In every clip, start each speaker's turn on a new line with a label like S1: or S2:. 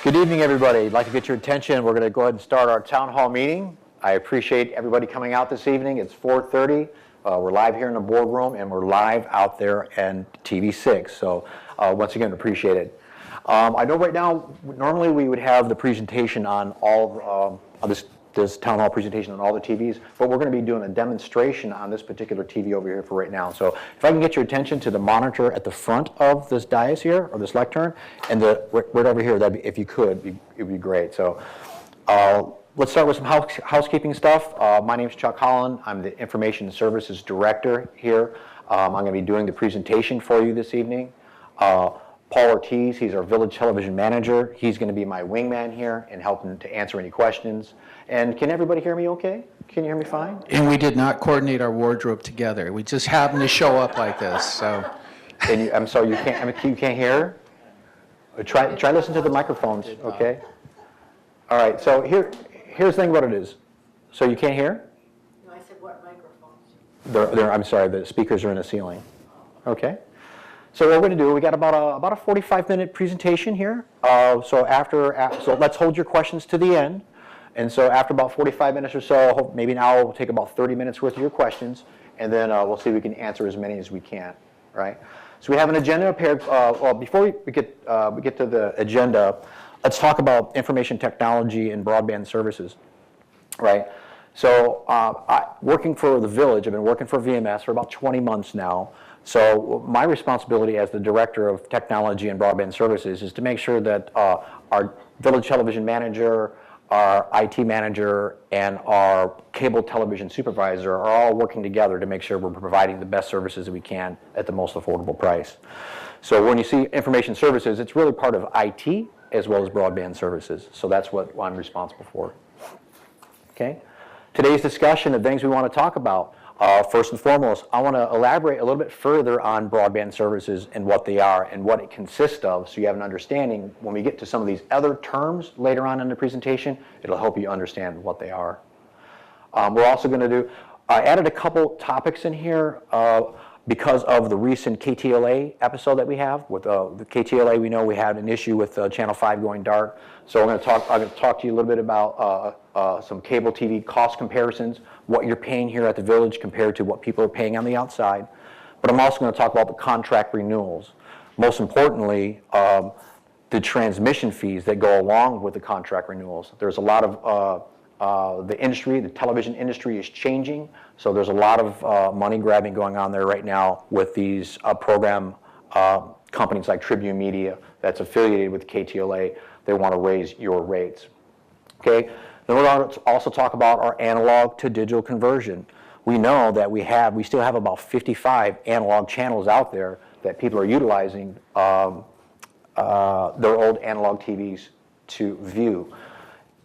S1: Good evening, everybody. I'd like to get your attention. We're going to go ahead and start our town hall meeting. I appreciate everybody coming out this evening. It's 4:30. We're live here in the boardroom, and we're live out there in TV6. So once again, appreciate it. I know right now, normally we would have the presentation on all of this town hall presentation on all the TVs, but we're going to be doing a demonstration on this particular TV over here for right now. So if I can get your attention to the monitor at the front of this dais here, or this lectern, and right over here, if you could, it'd be great. So let's start with some housekeeping stuff. My name's Chuck Holland. I'm the Information Services Director here. I'm going to be doing the presentation for you this evening. Paul Ortiz, he's our Village Television Manager. He's going to be my wingman here and helping to answer any questions. And can everybody hear me okay? Can you hear me fine?
S2: And we did not coordinate our wardrobe together. We just happened to show up like this, so.
S1: And I'm sorry, you can't hear? Try listen to the microphones, okay? All right, so here's the thing what it is. So you can't hear?
S3: No, I said what microphones?
S1: I'm sorry, the speakers are in the ceiling. Okay. So what we're going to do, we got about a 45-minute presentation here. So let's hold your questions to the end. And so after about 45 minutes or so, maybe an hour, we'll take about 30 minutes worth of your questions, and then we'll see if we can answer as many as we can, right? So we have an agenda prepared. Well, before we get to the agenda, let's talk about information technology and broadband services, right? So working for the Village, I've been working for VMS for about 20 months now. So my responsibility as the Director of Technology and Broadband Services is to make sure that our Village Television Manager, our IT Manager, and our Cable Television Supervisor are all working together to make sure we're providing the best services that we can at the most affordable price. So when you see information services, it's really part of IT as well as broadband services. So that's what I'm responsible for. Okay. Today's discussion of things we want to talk about. First and foremost, I want to elaborate a little bit further on broadband services and what they are and what it consists of, so you have an understanding. When we get to some of these other terms later on in the presentation, it'll help you understand what they are. We're also going to do, I added a couple topics in here because of the recent KTLA episode that we have. With the KTLA, we know we had an issue with Channel 5 going dark. So I'm going to talk to you a little bit about some cable TV cost comparisons, what you're paying here at the Village compared to what people are paying on the outside. But I'm also going to talk about the contract renewals. Most importantly, the transmission fees that go along with the contract renewals. There's a lot of the industry, the television industry is changing, so there's a lot of money grabbing going on there right now with these program companies like Tribune Media that's affiliated with KTLA. They want to raise your rates. Okay. Then we're going to also talk about our analog to digital conversion. We know that we still have about 55 analog channels out there that people are utilizing their old analog TVs to view.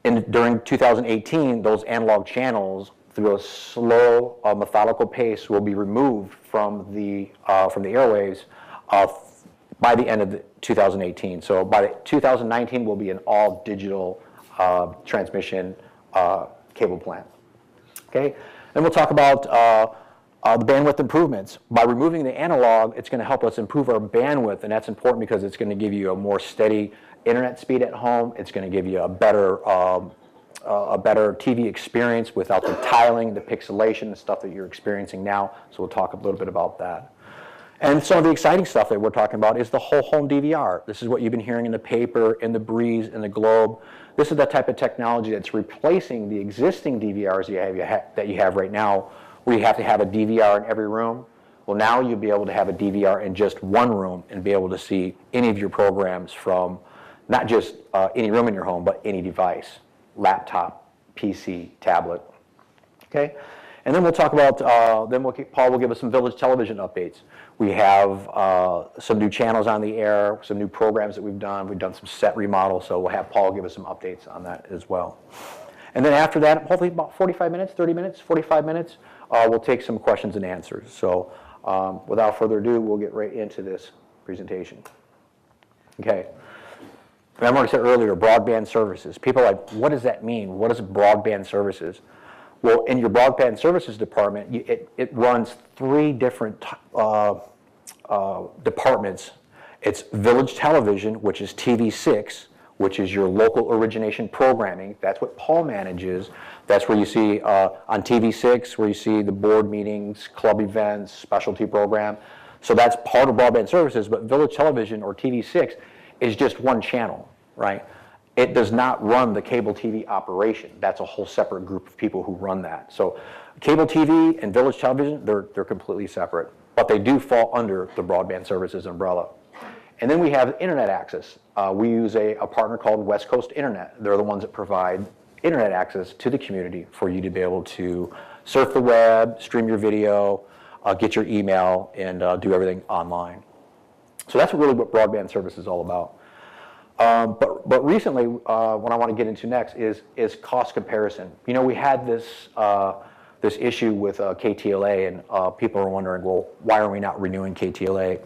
S1: During 2018, those analog channels, through a slow, methodical pace, will be removed from the airwaves by the end of 2018. So by 2019, we'll be an all digital transmission cable plant. Okay, then we'll talk about the bandwidth improvements. By removing the analog, it's going to help us improve our bandwidth, and that's important because it's going to give you a more steady internet speed at home. It's going to give you a better TV experience without the tiling, the pixelation, the stuff that you're experiencing now. So we'll talk a little bit about that. And some of the exciting stuff that we're talking about is the whole home DVR. This is what you've been hearing in the paper, in the Breeze, in the Globe. This is the type of technology that's replacing the existing DVRs that you have right now, where you have to have a DVR in every room. Well, now you'll be able to have a DVR in just one room and be able to see any of your programs from not just any room in your home, but any device, laptop, PC, tablet. Okay? And then we'll talk about, Paul will give us some Village television updates. We have some new channels on the air, some new programs that we've done. We've done some set remodels, so we'll have Paul give us some updates on that as well. And then after that, hopefully about 45 minutes, 30 minutes, 45 minutes, we'll take some questions and answers. So without further ado, we'll get right into this presentation. Okay. Remember what I said earlier, broadband services. People are like, what does that mean? What is broadband services? Well, in your broadband services department, it runs three different departments. It's Village Television, which is TV6, which is your local origination programming. That's what Paul manages. That's where you see on TV6, where you see the board meetings, club events, specialty program. So that's part of broadband services, but Village Television or TV6 is just one channel, right? It does not run the cable TV operation. That's a whole separate group of people who run that. So cable TV and Village Television, they're completely separate, but they do fall under the broadband services umbrella. And then we have internet access. We use a partner called West Coast Internet. They're the ones that provide internet access to the community for you to be able to surf the web, stream your video, get your email, and do everything online. So that's really what broadband service is all about. But recently, what I want to get into next is cost comparison. You know, we had this issue with KTLA, and people are wondering, well, why are we not renewing KTLA?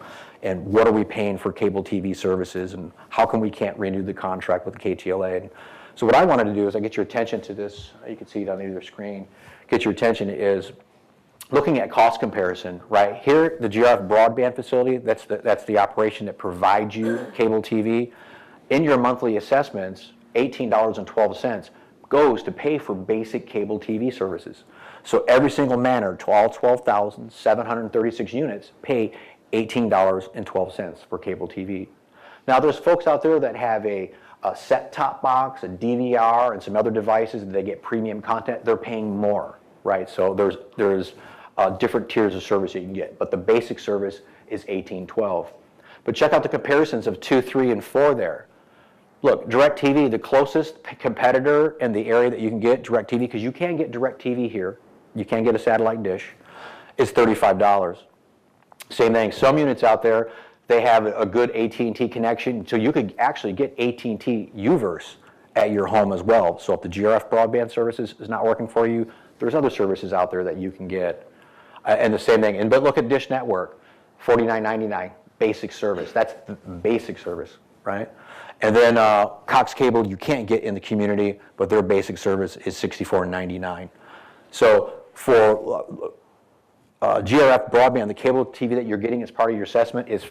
S1: And what are we paying for cable TV services? And how come we can't renew the contract with the KTLA? And so what I wanted to do is I get your attention to this. You can see it on either screen. Get your attention is looking at cost comparison, right? Here, the GRF broadband facility, that's the operation that provides you cable TV. In your monthly assessments, $18.12 goes to pay for basic cable TV services. So every single manor, all 12,736 units, pay $18.12 for cable TV. Now there's folks out there that have a set-top box, a DVR, and some other devices that they get premium content. They're paying more, right? So there's different tiers of service that you can get, but the basic service is $18.12. But check out the comparisons of 2, 3, and 4 there. Look, DirecTV, the closest competitor in the area that you can get DirecTV, because you can get DirecTV here, you can get a satellite dish, is $35. Same thing, some units out there, they have a good AT&T connection, so you could actually get AT&T UVerse at your home as well. So if the GRF broadband services is not working for you, there's other services out there that you can get. And the same thing, but look at Dish Network, $49.99, basic service. That's the basic service, right? And then Cox Cable you can't get in the community, but their basic service is $64.99. So for GRF broadband, the cable TV that you're getting as part of your assessment is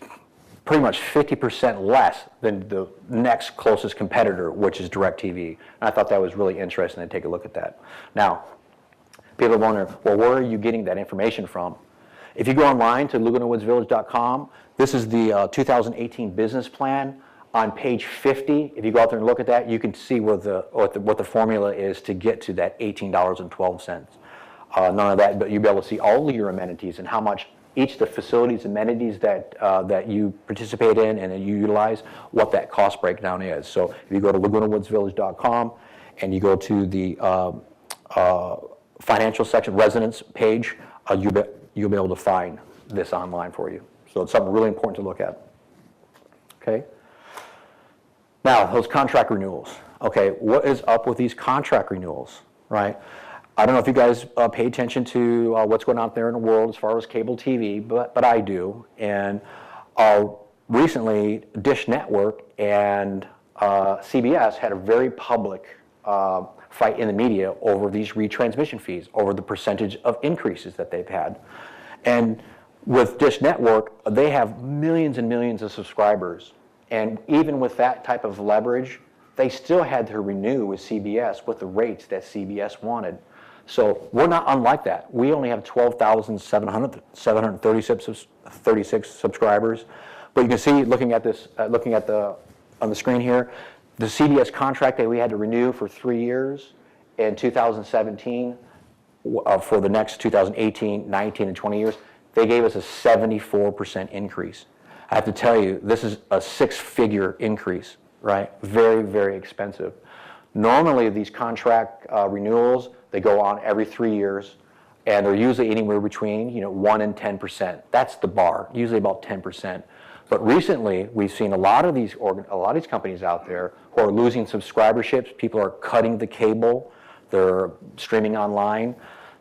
S1: pretty much 50% less than the next closest competitor, which is DirecTV. And I thought that was really interesting to take a look at that. Now, people are wondering, well, where are you getting that information from? If you go online to LagunaWoodsVillage.com, this is the 2018 business plan. On page 50, if you go out there and look at that, you can see what the formula is to get to that $18.12. None of that, but you'll be able to see all of your amenities and how much each of the facilities amenities that you participate in and that you utilize, what that cost breakdown is. So if you go to LagunaWoodsVillage.com and you go to the financial section, residence page, you'll be able to find this online for you. So it's something really important to look at. Okay. Now, those contract renewals. Okay, what is up with these contract renewals, right? I don't know if you guys pay attention to what's going on out there in the world as far as cable TV, but I do. And recently, Dish Network and CBS had a very public fight in the media over these retransmission fees, over the percentage of increases that they've had. And with Dish Network, they have millions and millions of subscribers. And even with that type of leverage, they still had to renew with CBS with the rates that CBS wanted. So we're not unlike that. We only have 12,736 subscribers. But you can see, looking at this, on the screen here, the CBS contract that we had to renew for 3 years in 2017 for the next 2018, 19, and 20 years, they gave us a 74% increase. I have to tell you, this is a 6-figure increase, right? Very, very expensive. Normally, these contract renewals, they go on every 3 years, and they're usually anywhere between 1 and 10%. That's the bar, usually about 10%. But recently, we've seen a lot of these companies out there who are losing subscriberships. People are cutting the cable, they're streaming online,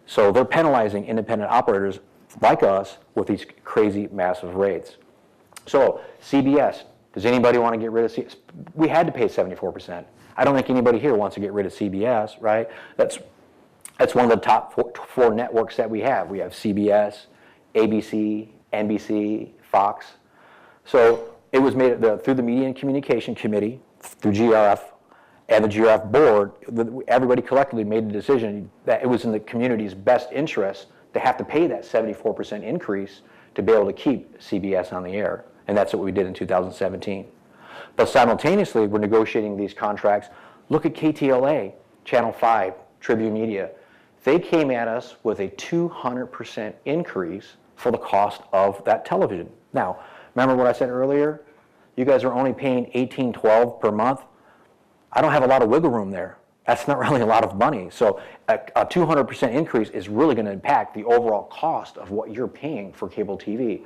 S1: so they're penalizing independent operators like us with these crazy, massive rates. So CBS, does anybody want to get rid of CBS? We had to pay 74%. I don't think anybody here wants to get rid of CBS, right? That's one of the top four networks that we have. We have CBS, ABC, NBC, Fox. So it was made through the Media and Communication Committee through GRF and the GRF board, everybody collectively made the decision that it was in the community's best interest to have to pay that 74% increase to be able to keep CBS on the air. And that's what we did in 2017. But simultaneously, we're negotiating these contracts. Look at KTLA, Channel 5, Tribune Media. They came at us with a 200% increase for the cost of that television. Now, remember what I said earlier? You guys are only paying $18.12 per month. I don't have a lot of wiggle room there. That's not really a lot of money. So a 200% increase is really going to impact the overall cost of what you're paying for cable TV.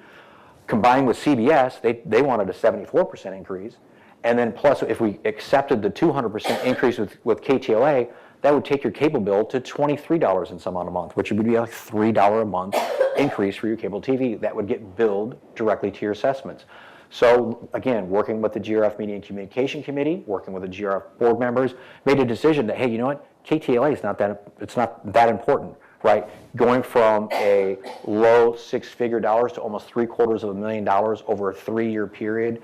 S1: Combined with CBS, they wanted a 74% increase. And then plus, if we accepted the 200% increase with KTLA, that would take your cable bill to $23 and some odd a month, which would be like $3 a month increase for your cable TV. That would get billed directly to your assessments. So again, working with the GRF Media and Communication Committee, working with the GRF board members, made a decision that, hey, you know what, KTLA is not that important, right? Going from a low six-figure dollars to almost $750,000 over a 3-year period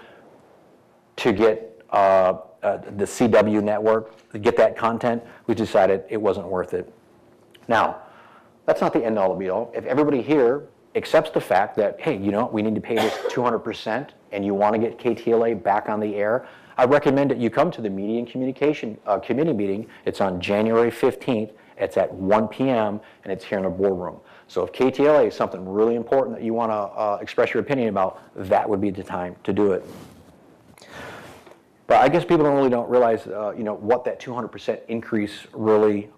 S1: to get the CW network, to get that content, we decided it wasn't worth it. Now, that's not the end all be all. If everybody here accepts the fact that, hey, you know, we need to pay this 200% and you want to get KTLA back on the air, I recommend that you come to the Media and Communication Committee meeting. It's on January 15th. It's at 1 p.m. and it's here in the boardroom. So if KTLA is something really important that you want to express your opinion about, that would be the time to do it. But I guess people don't realize, you know, what that 200% increase really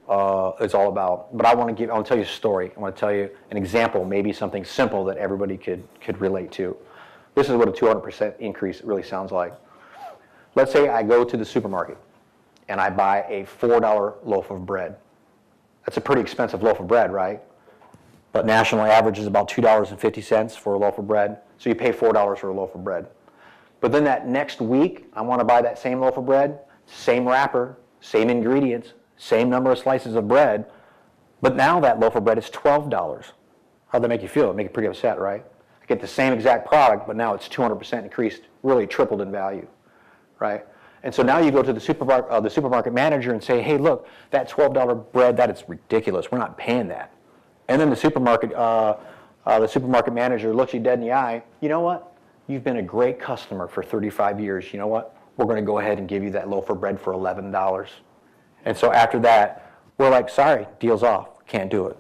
S1: is all about. But I want to tell you a story. I want to tell you an example, maybe something simple that everybody could relate to. This is what a 200% increase really sounds like. Let's say I go to the supermarket and I buy a $4 loaf of bread. That's a pretty expensive loaf of bread, right? But national average is about $2.50 for a loaf of bread. So you pay $4 for a loaf of bread. But then that next week, I want to buy that same loaf of bread, same wrapper, same ingredients, same number of slices of bread, but now that loaf of bread is $12. How'd that make you feel? It make you pretty upset, right? I get the same exact product, but now it's 200% increased, really tripled in value, right? And so now you go to the supermarket manager and say, hey, look, that $12 bread, that is ridiculous. We're not paying that. And then the supermarket manager looks you dead in the eye. You know what? You've been a great customer for 35 years. You know what? We're going to go ahead and give you that loaf of bread for $11. And so after that, we're like, sorry, deal's off. Can't do it.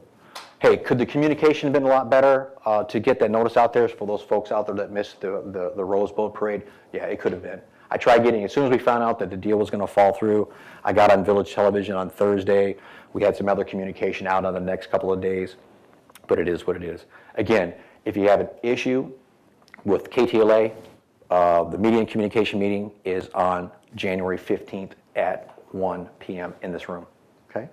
S1: Hey, could the communication have been a lot better to get that notice out there for those folks out there that missed the Rose Bowl parade? Yeah, it could have been. I tried getting, as soon as we found out that the deal was going to fall through, I got on Village Television on Thursday. We had some other communication out on the next couple of days, but it is what it is. Again, if you have an issue with KTLA, the Media and Communication meeting is on January 15th at 1 p.m. in this room, okay?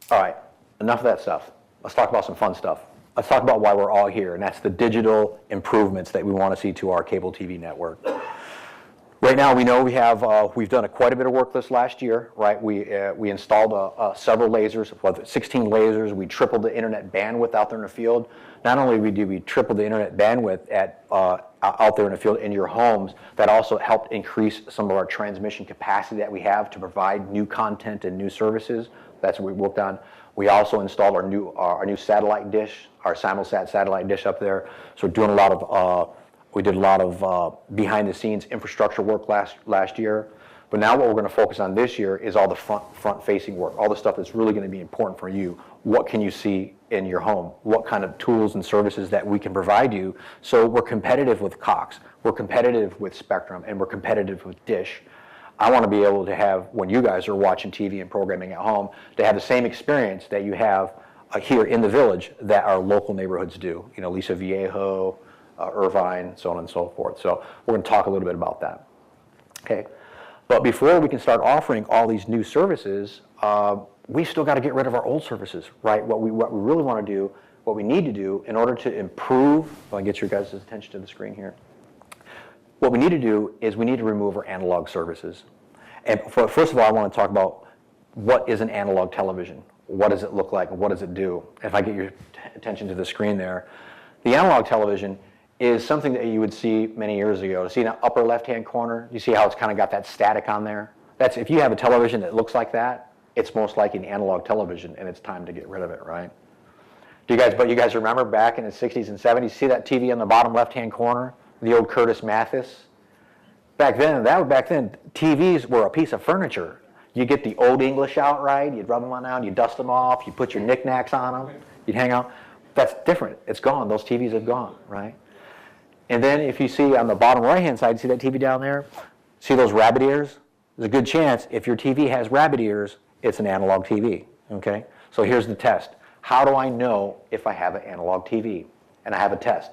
S1: All right, enough of that stuff. Let's talk about some fun stuff. Let's talk about why we're all here, and that's the digital improvements that we want to see to our cable TV network. Right now, we know we've done quite a bit of work this last year, right? We installed several lasers, 16 lasers. We tripled the internet bandwidth out there in the field. Not only did we triple the internet bandwidth out there in the field in your homes, that also helped increase some of our transmission capacity that we have to provide new content and new services. That's what we worked on. We also installed our new satellite dish, our Simulsat satellite dish up there. So we're doing we did a lot of behind-the-scenes infrastructure work last year. But now what we're going to focus on this year is all the front-facing work, all the stuff that's really going to be important for you. What can you see in your home? What kind of tools and services that we can provide you so we're competitive with Cox, we're competitive with Spectrum, and we're competitive with Dish. I want to be able to have, when you guys are watching TV and programming at home, to have the same experience that you have here in the village that our local neighborhoods do. You know, Lisa Viejo, Irvine, so on and so forth. So we're going to talk a little bit about that. Okay, but before we can start offering all these new services, we still got to get rid of our old services, right? What we really want to do, what we need to do in order to improve, I'll get your guys' attention to the screen here. What we need to do is we need to remove our analog services. And first of all, I want to talk about what is an analog television. What does it look like? What does it do? If I get your attention to the screen there, the analog television is something that you would see many years ago. See in the upper left-hand corner, you see how it's kind of got that static on there? That's, if you have a television that looks like that, it's most likely an analog television, and it's time to get rid of it, right? But you guys remember back in the 60s and 70s, see that TV in the bottom left-hand corner? The old Curtis Mathis? Back then, TVs were a piece of furniture. You get the old English out, right? You'd rub them on down, you dust them off, you put your knickknacks on them, you'd hang out. That's different. It's gone. Those TVs have gone, right? And then if you see on the bottom right-hand side, see that TV down there? See those rabbit ears? There's a good chance if your TV has rabbit ears, it's an analog TV, okay? So here's the test. How do I know if I have an analog TV? And I have a test.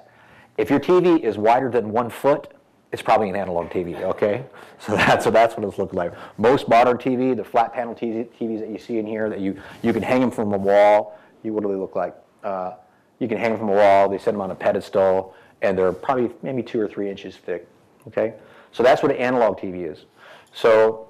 S1: If your TV is wider than 1 foot, it's probably an analog TV, okay? So that's what it's looking like. Most modern TV, the flat panel TVs that you see in here, that you can hang them from a wall, what do they look like? You can hang them from a wall, they set them on a pedestal, and they're probably maybe 2 or 3 inches thick, okay? So that's what an analog TV is. So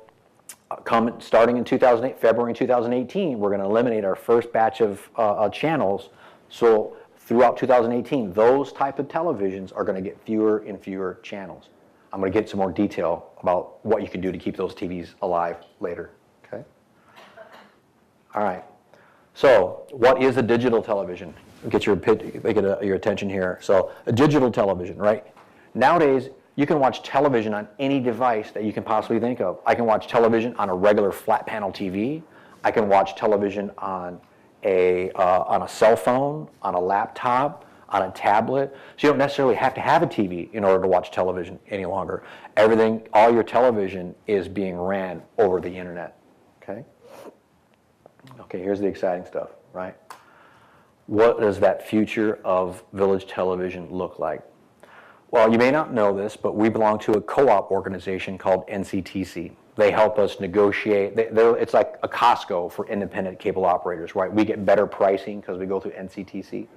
S1: starting in February 2018, we're going to eliminate our first batch of channels. So throughout 2018, those type of televisions are going to get fewer and fewer channels. I'm going to get some more detail about what you can do to keep those TVs alive later, okay? All right. So what is a digital television? Get your attention here. So a digital television, right? Nowadays, you can watch television on any device that you can possibly think of. I can watch television on a regular flat panel TV. I can watch television on a cell phone, on a laptop, on a tablet. So you don't necessarily have to have a TV in order to watch television any longer. All your television is being ran over the internet, okay? Okay, here's the exciting stuff, right? What does that future of Village Television look like? Well, you may not know this, but we belong to a co-op organization called NCTC. They help us negotiate. It's like a Costco for independent cable operators, right? We get better pricing because we go through NCTC.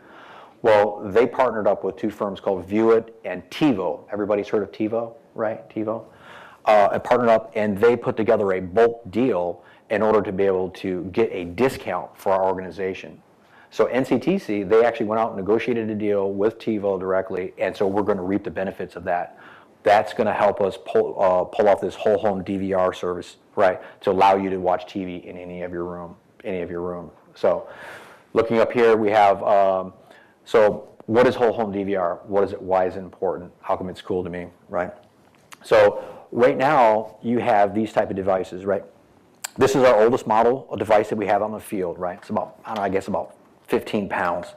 S1: Well, they partnered up with 2 firms called Viewit and TiVo. Everybody's heard of TiVo, right? TiVo. Partnered up, and they put together a bulk deal in order to be able to get a discount for our organization. So NCTC, they actually went out and negotiated a deal with TiVo directly, and so we're going to reap the benefits of that. That's going to help us pull off this whole home DVR service, right, to allow you to watch TV in any of your room. So looking up here, we have, so what is whole home DVR? What is it? Why is it important? How come it's cool to me, right? So right now, you have these type of devices, right? This is our oldest model, a device that we have on the field, right? It's about, I guess about 15 pounds.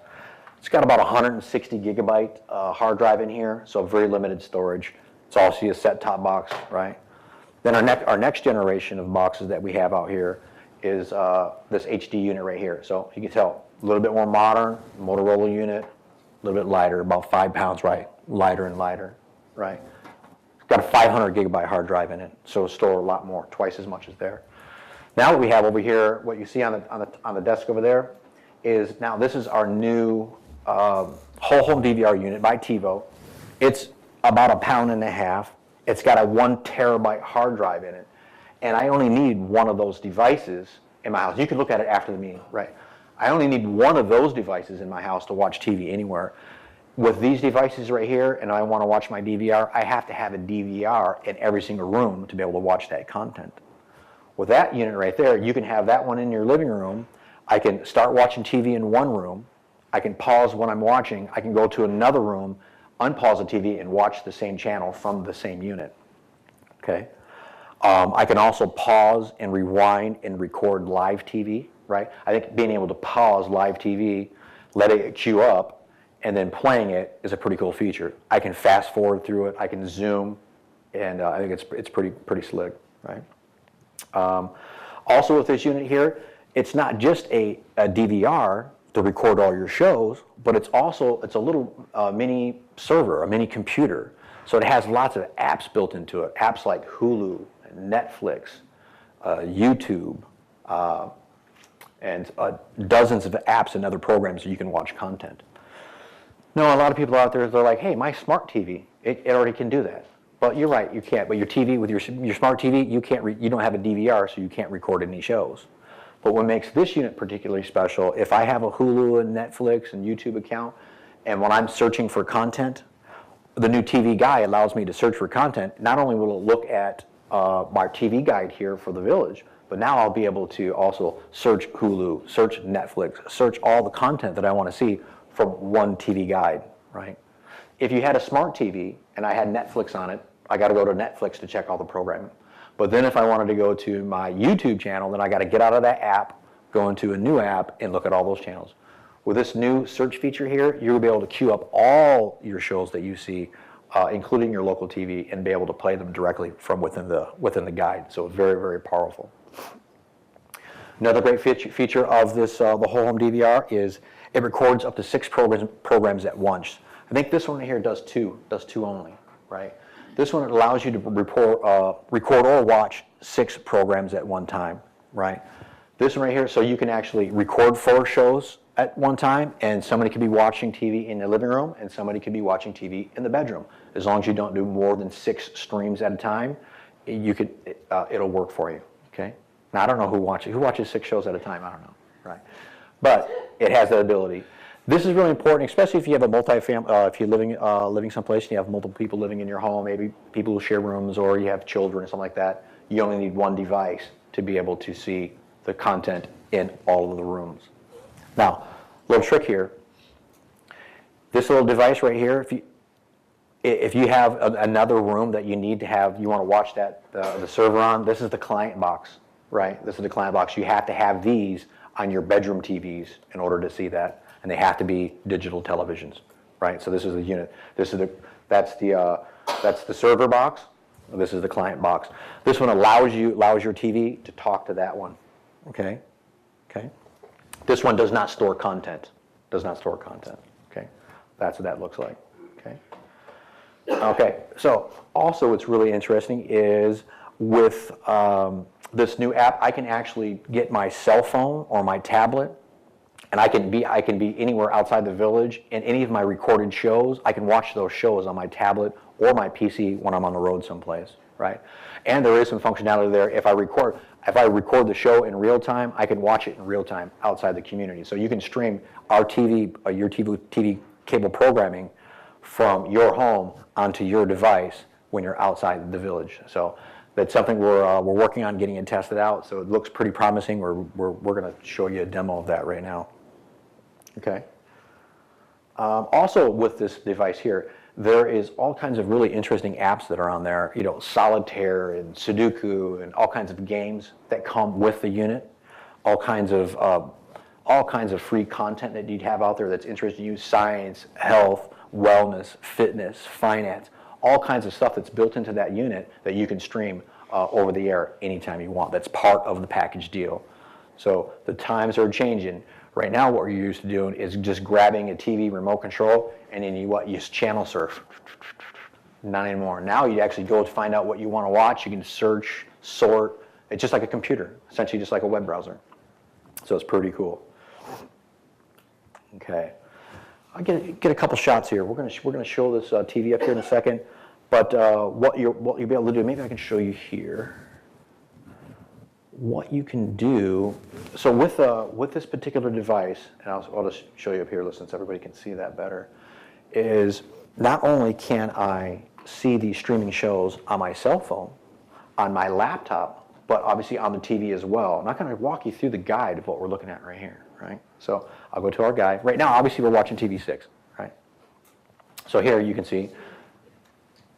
S1: It's got about 160 gigabyte hard drive in here, so very limited storage. It's also a set-top box, right? Then our next generation of boxes that we have out here is this HD unit right here. So you can tell, a little bit more modern, Motorola unit, a little bit lighter, about 5 pounds, right? Lighter and lighter, right? It's got a 500 gigabyte hard drive in it, so it'll store a lot more, twice as much as there. Now what we have over here, what you see on the desk over there, is now this is our new whole home DVR unit by TiVo. It's about 1.5 pounds. It's got a 1 terabyte hard drive in it. And I only need one of those devices in my house. You can look at it after the meeting, right? I only need one of those devices in my house to watch TV anywhere. With these devices right here, and I want to watch my DVR, I have to have a DVR in every single room to be able to watch that content. With that unit right there, you can have that one in your living room. I can start watching TV in one room. I can pause when I'm watching. I can go to another room, unpause the TV, and watch the same channel from the same unit. Okay. I can also pause and rewind and record live TV, right? I think being able to pause live TV, let it queue up, and then playing it is a pretty cool feature. I can fast forward through it. I can zoom, and I think it's pretty slick, right? Also with this unit here, it's not just a DVR to record all your shows, but it's a little mini server, a mini computer. So it has lots of apps built into it, apps like Hulu, Netflix, YouTube, and dozens of apps and other programs that you can watch content. Now, a lot of people out there, they're like, hey, my smart TV, it already can do that. But you're right, you can't. But your TV, with your smart TV, you don't have a DVR, so you can't record any shows. But what makes this unit particularly special, if I have a Hulu and Netflix and YouTube account, and when I'm searching for content, the new TV guide allows me to search for content. Not only will it look at my TV guide here for the village, but now I'll be able to also search Hulu, search Netflix, search all the content that I want to see from one TV guide, right? If you had a smart TV and I had Netflix on it, I got to go to Netflix to check all the programming. But then if I wanted to go to my YouTube channel, then I got to get out of that app, go into a new app, and look at all those channels. With this new search feature here, you'll be able to queue up all your shows that you see, including your local TV, and be able to play them directly from within the guide. So it's very, very powerful. Another great feature of this the whole home DVR is it records up to 6 programs at once. I think this one here does two only, right? This one allows you to record or watch 6 programs at one time, right? This one right here, so you can actually record 4 shows at one time, and somebody could be watching TV in the living room, and somebody could be watching TV in the bedroom. As long as you don't do more than 6 streams at a time, it'll work for you, okay? Now, I don't know who watches 6 shows at a time, I don't know, right? But it has that ability. This is really important, especially if you have a multi-family, if you're living someplace and you have multiple people living in your home, maybe people who share rooms, or you have children or something like that. You only need one device to be able to see the content in all of the rooms. Now, little trick here. This little device right here, if you have another room that you need to have, you want to watch the server on, this is the client box, right? This is the client box. You have to have these on your bedroom TVs in order to see that. And they have to be digital televisions, right? So this is the unit. That's the server box. This is the client box. This one allows your TV to talk to that one, okay? Okay. This one does not store content. Does not store content. Okay. That's what that looks like. Okay. Okay. So also, what's really interesting is with this new app, I can actually get my cell phone or my tablet. And I can be anywhere outside the village, and any of my recorded shows, I can watch those shows on my tablet or my PC when I'm on the road someplace, right? And there is some functionality there. If I record the show in real time, I can watch it in real time outside the community. So you can stream your TV cable programming from your home onto your device when you're outside the village. So that's something we're working on getting it tested out. So it looks pretty promising. We're going to show you a demo of that right now. Okay. Also with this device here, there is all kinds of really interesting apps that are on there, you know, solitaire and Sudoku and all kinds of games that come with the unit, all kinds of free content that you'd have out there that's interesting to you, science, health, wellness, fitness, finance, all kinds of stuff that's built into that unit that you can stream over the air anytime you want. That's part of the package deal. So the times are changing. Right now, what we're used to doing is just grabbing a TV remote control and then you channel surf. Not anymore. Now you actually go to find out what you want to watch. You can search, sort. It's just like a computer, essentially just like a web browser. So it's pretty cool. Okay, I'll get a couple shots here. We're gonna show this TV up here in a second. But what you'll be able to do, maybe I can show you here. What you can do, so with this particular device, and I'll just show you up here since everybody can see that better, is not only can I see these streaming shows on my cell phone, on my laptop, but obviously on the TV as well. I'm not going to walk you through the guide of what we're looking at right here, right? So I'll go to our guide. Right now, obviously, we're watching TV6, right? So here you can see.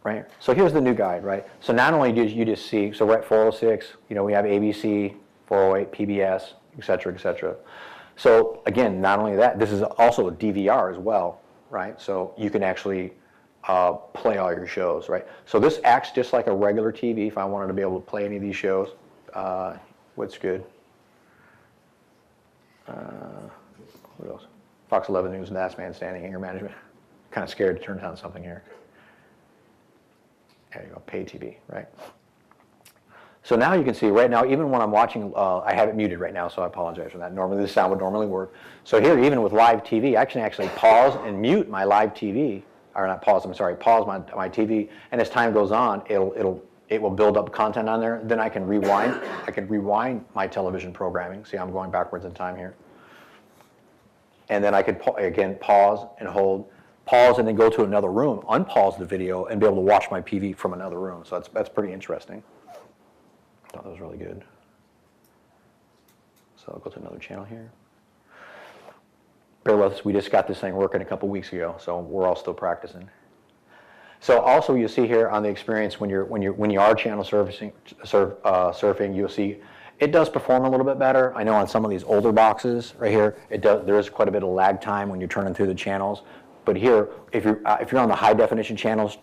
S1: Right? So here's the new guide, right? So not only do you just see, so we're at 406, you know, we have ABC, 408, PBS, et cetera, et cetera. So again, not only that, this is also a DVR as well, right? So you can actually play all your shows, right? So this acts just like a regular TV if I wanted to be able to play any of these shows. What's good? What else? Fox 11 News, Last Man Standing, Anger Management. Kind of scared to turn down something here. There you go, pay TV, right? So now you can see right now, even when I'm watching, I have it muted right now, so I apologize for that. Normally this sound would normally work. So here, even with live TV, I can actually pause and mute my live TV, or not pause, I'm sorry, pause my TV, and as time goes on, it will build up content on there. Then I can rewind my television programming. See, I'm going backwards in time here. And then I could, again, pause and hold, pause and then go to another room, unpause the video, and be able to watch my PV from another room. So that's pretty interesting. I thought that was really good. So I'll go to another channel here. Bear with us, we just got this thing working a couple weeks ago, so we're all still practicing. So also you see here on the experience when you are channel surfing, you'll see it does perform a little bit better. I know on some of these older boxes right here, there is quite a bit of lag time when you're turning through the channels. But here, if you're on the high definition channels,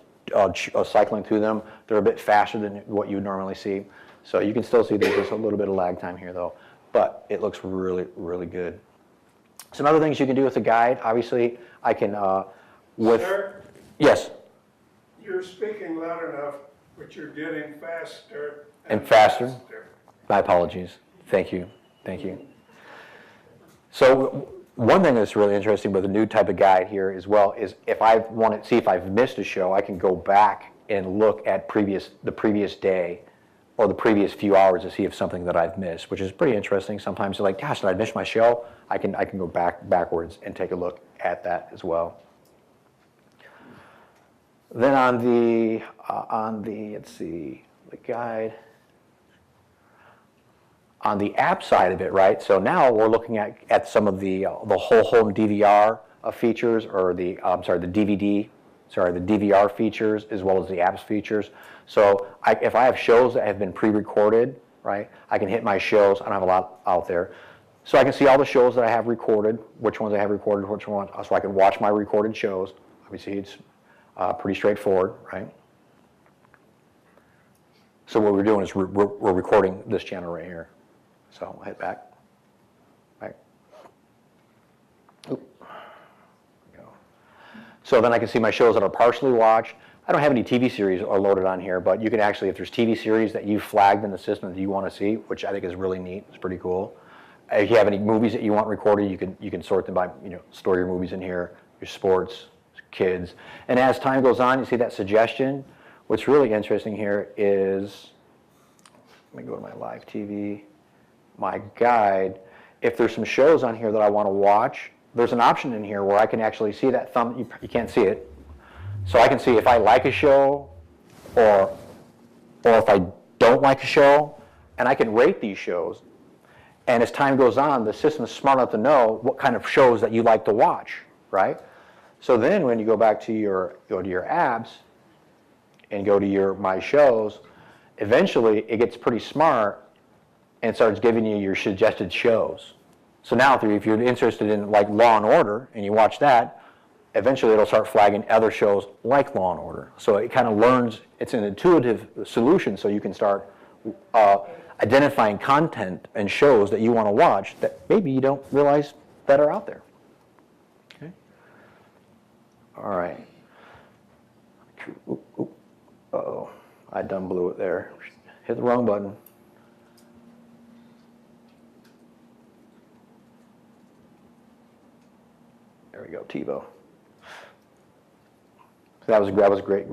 S1: cycling through them, they're a bit faster than what you would normally see. So you can still see there's just a little bit of lag time here though, but it looks really, really good. Some other things you can do with the guide, obviously, I can,
S4: Sir,
S1: yes?
S4: you're speaking loud enough, but you're getting faster
S1: And faster? My apologies. Thank you. Thank you. So one thing that's really interesting with a new type of guide here as well is if I want to see if I've missed a show, I can go back and look at the previous day or the previous few hours to see if something that I've missed, which is pretty interesting. Sometimes you're like, gosh, did I miss my show? I can go backwards and take a look at that as well. Then on the let's see, the guide. On the app side of it, right? So now we're looking at some of the whole home DVR features, or the DVR features, as well as the apps features. So if I have shows that have been pre-recorded, right? I can hit my shows. I don't have a lot out there, so I can see all the shows that I have recorded, which ones I have recorded, which ones, so I can watch my recorded shows. Obviously, it's pretty straightforward, right? So what we're doing is we're recording this channel right here. So I'll hit back. Right. Oop. There we go. So then I can see my shows that are partially watched. I don't have any TV series are loaded on here, but you can actually, if there's TV series that you flagged in the system that you want to see, which I think is really neat, it's pretty cool. If you have any movies that you want recorded, you can sort them by, store your movies in here, your sports, kids. And as time goes on, you see that suggestion. What's really interesting here is, let me go to my live TV, my guide. If there's some shows on here that I want to watch, there's an option in here where I can actually see that thumb. You can't see it. So I can see if I like a show or if I don't like a show, and I can rate these shows. And as time goes on, the system is smart enough to know what kind of shows that you like to watch, right? So then when you go back to your apps and go to your My Shows, eventually it gets pretty smart and starts giving you your suggested shows. So now if you're interested in like Law and Order and you watch that, eventually it'll start flagging other shows like Law and Order. So it kind of learns, it's an intuitive solution, so you can start identifying content and shows that you want to watch that maybe you don't realize that are out there. Okay. All right. Oop, oop. Uh-oh, I done blew it there. Hit the wrong button. There we go, TiVo. So that was great.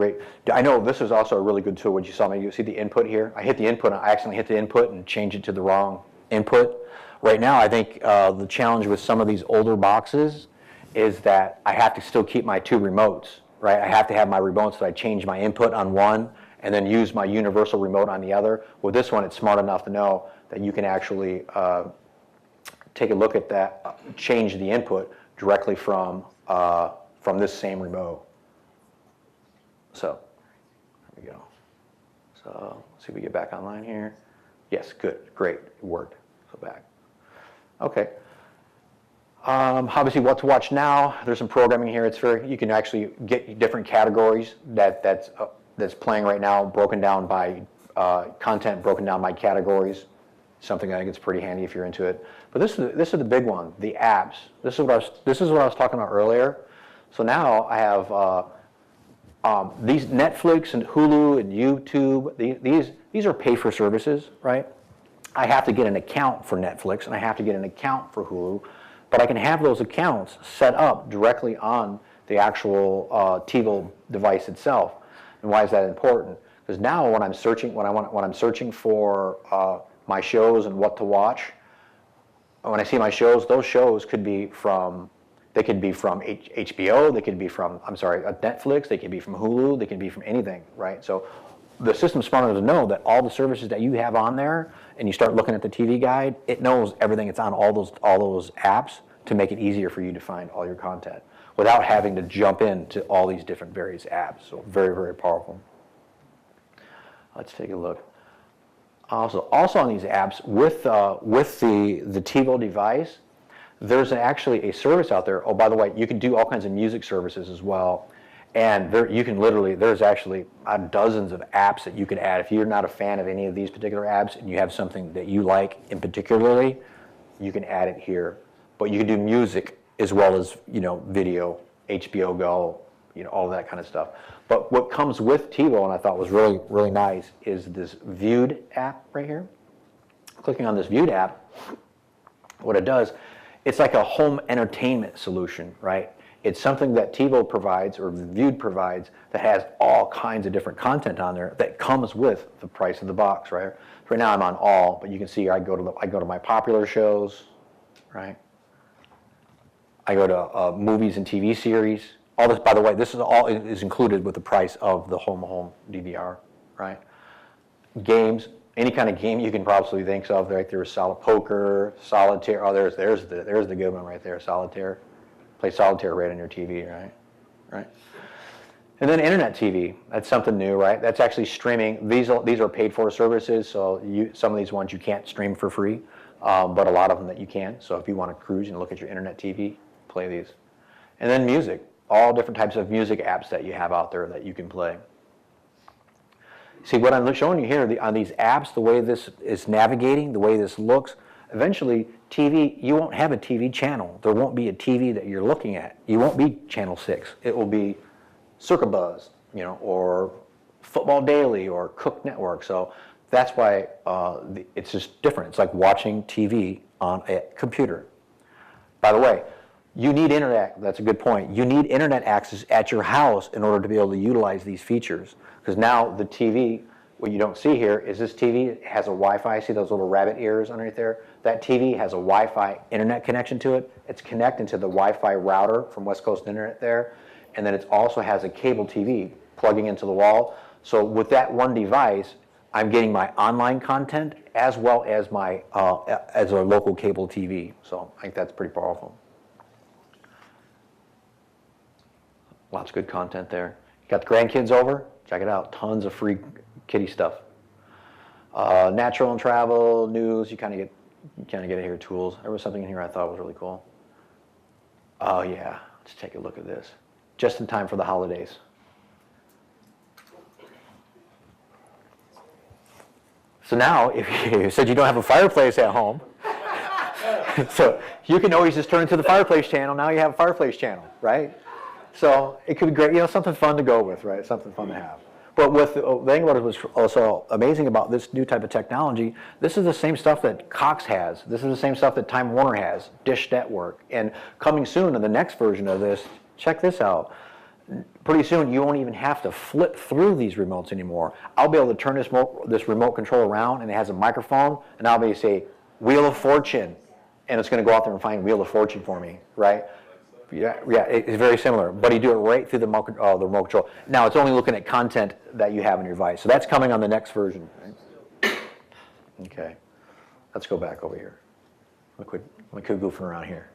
S1: I know this is also a really good tool. What you saw me, you see the input here? I hit the input, I accidentally hit the input and changed it to the wrong input. Right now, I think the challenge with some of these older boxes is that I have to still keep my two remotes, right? I have to have my remotes that I change my input on one and then use my universal remote on the other. With this one, it's smart enough to know that you can actually take a look at that, change the input directly from this same remote. So, there we go. So, let's see if we get back online here. Yes, good, great, it worked. So back. Okay. Obviously, what to watch now. There's some programming here. You can actually get different categories that's playing right now, broken down by content, broken down by categories. Something I think is pretty handy if you're into it. But this is the big one, the apps. This is what I was talking about earlier. So now I have these Netflix and Hulu and YouTube. These are pay for services, right? I have to get an account for Netflix and I have to get an account for Hulu, but I can have those accounts set up directly on the actual TiVo device itself. And why is that important? Because now when I'm searching for my shows and what to watch, when I see my shows, those shows could be They could be from HBO, they could be from, Netflix, they could be from Hulu, they can be from anything, right? So the system's smart enough to know that all the services that you have on there, and you start looking at the TV guide, it knows everything that's on all those apps to make it easier for you to find all your content without having to jump into all these different various apps. So very, very powerful. Let's take a look. Also on these apps, with the TiVo device, there's actually a service out there. Oh, by the way, you can do all kinds of music services as well. And there's actually dozens of apps that you can add. If you're not a fan of any of these particular apps and you have something that you like in particularly, you can add it here. But you can do music as well as, video, HBO Go, all of that kind of stuff. But what comes with TiVo, and I thought was really, really nice, is this Viewed app right here. Clicking on this Viewed app, what it does, it's like a home entertainment solution, right? It's something that TiVo provides or Viewed provides that has all kinds of different content on there that comes with the price of the box, right? Right now I'm on all, but you can see I go to my popular shows, right? I go to movies and TV series. All this, by the way, this is all is included with the price of the home DVR, right? Games, any kind of game you can probably think of, right? There's poker, solitaire. Oh, there's the good one right there, solitaire. Play solitaire right on your TV, right? And then internet TV, that's something new, right? That's actually streaming. These are paid for services, so some of these ones you can't stream for free, but a lot of them that you can. So if you want to cruise and look at your internet TV, play these. And then music, all different types of music apps that you have out there that you can play. See, what I'm showing you here on these apps, the way this is navigating, the way this looks, eventually TV, you won't have a TV channel. There won't be a TV that you're looking at. You won't be Channel 6. It will be Circa Buzz, or Football Daily or Cook Network. So that's why it's just different. It's like watching TV on a computer. By the way, you need internet. That's a good point. You need internet access at your house in order to be able to utilize these features. Because now the TV, what you don't see here is this TV has a Wi-Fi. See those little rabbit ears underneath there? That TV has a Wi-Fi internet connection to it. It's connected to the Wi-Fi router from West Coast Internet there. And then it also has a cable TV plugging into the wall. So with that one device, I'm getting my online content as well as my as a local cable TV. So I think that's pretty powerful. Lots of good content there. You got the grandkids over? Check it out. Tons of free kiddie stuff. Natural and travel, news, you kind of get it here. Tools. There was something in here I thought was really cool. Oh yeah, let's take a look at this. Just in time for the holidays. So now, if you said you don't have a fireplace at home, so you can always just turn to the fireplace channel. Now you have a fireplace channel, right? So it could be great, something fun to go with, right? Something fun to have. But with the thing what was also amazing about this new type of technology, this is the same stuff that Cox has. This is the same stuff that Time Warner has, Dish Network. And coming soon in the next version of this, check this out. Pretty soon you won't even have to flip through these remotes anymore. I'll be able to turn this remote control around and it has a microphone and I'll be able to say, Wheel of Fortune. And it's going to go out there and find Wheel of Fortune for me, right? Yeah, it's very similar, but you do it right through the remote control. Now it's only looking at content that you have on your device. So that's coming on the next version. Right? Okay, let's go back over here. Let me quit goofing around here.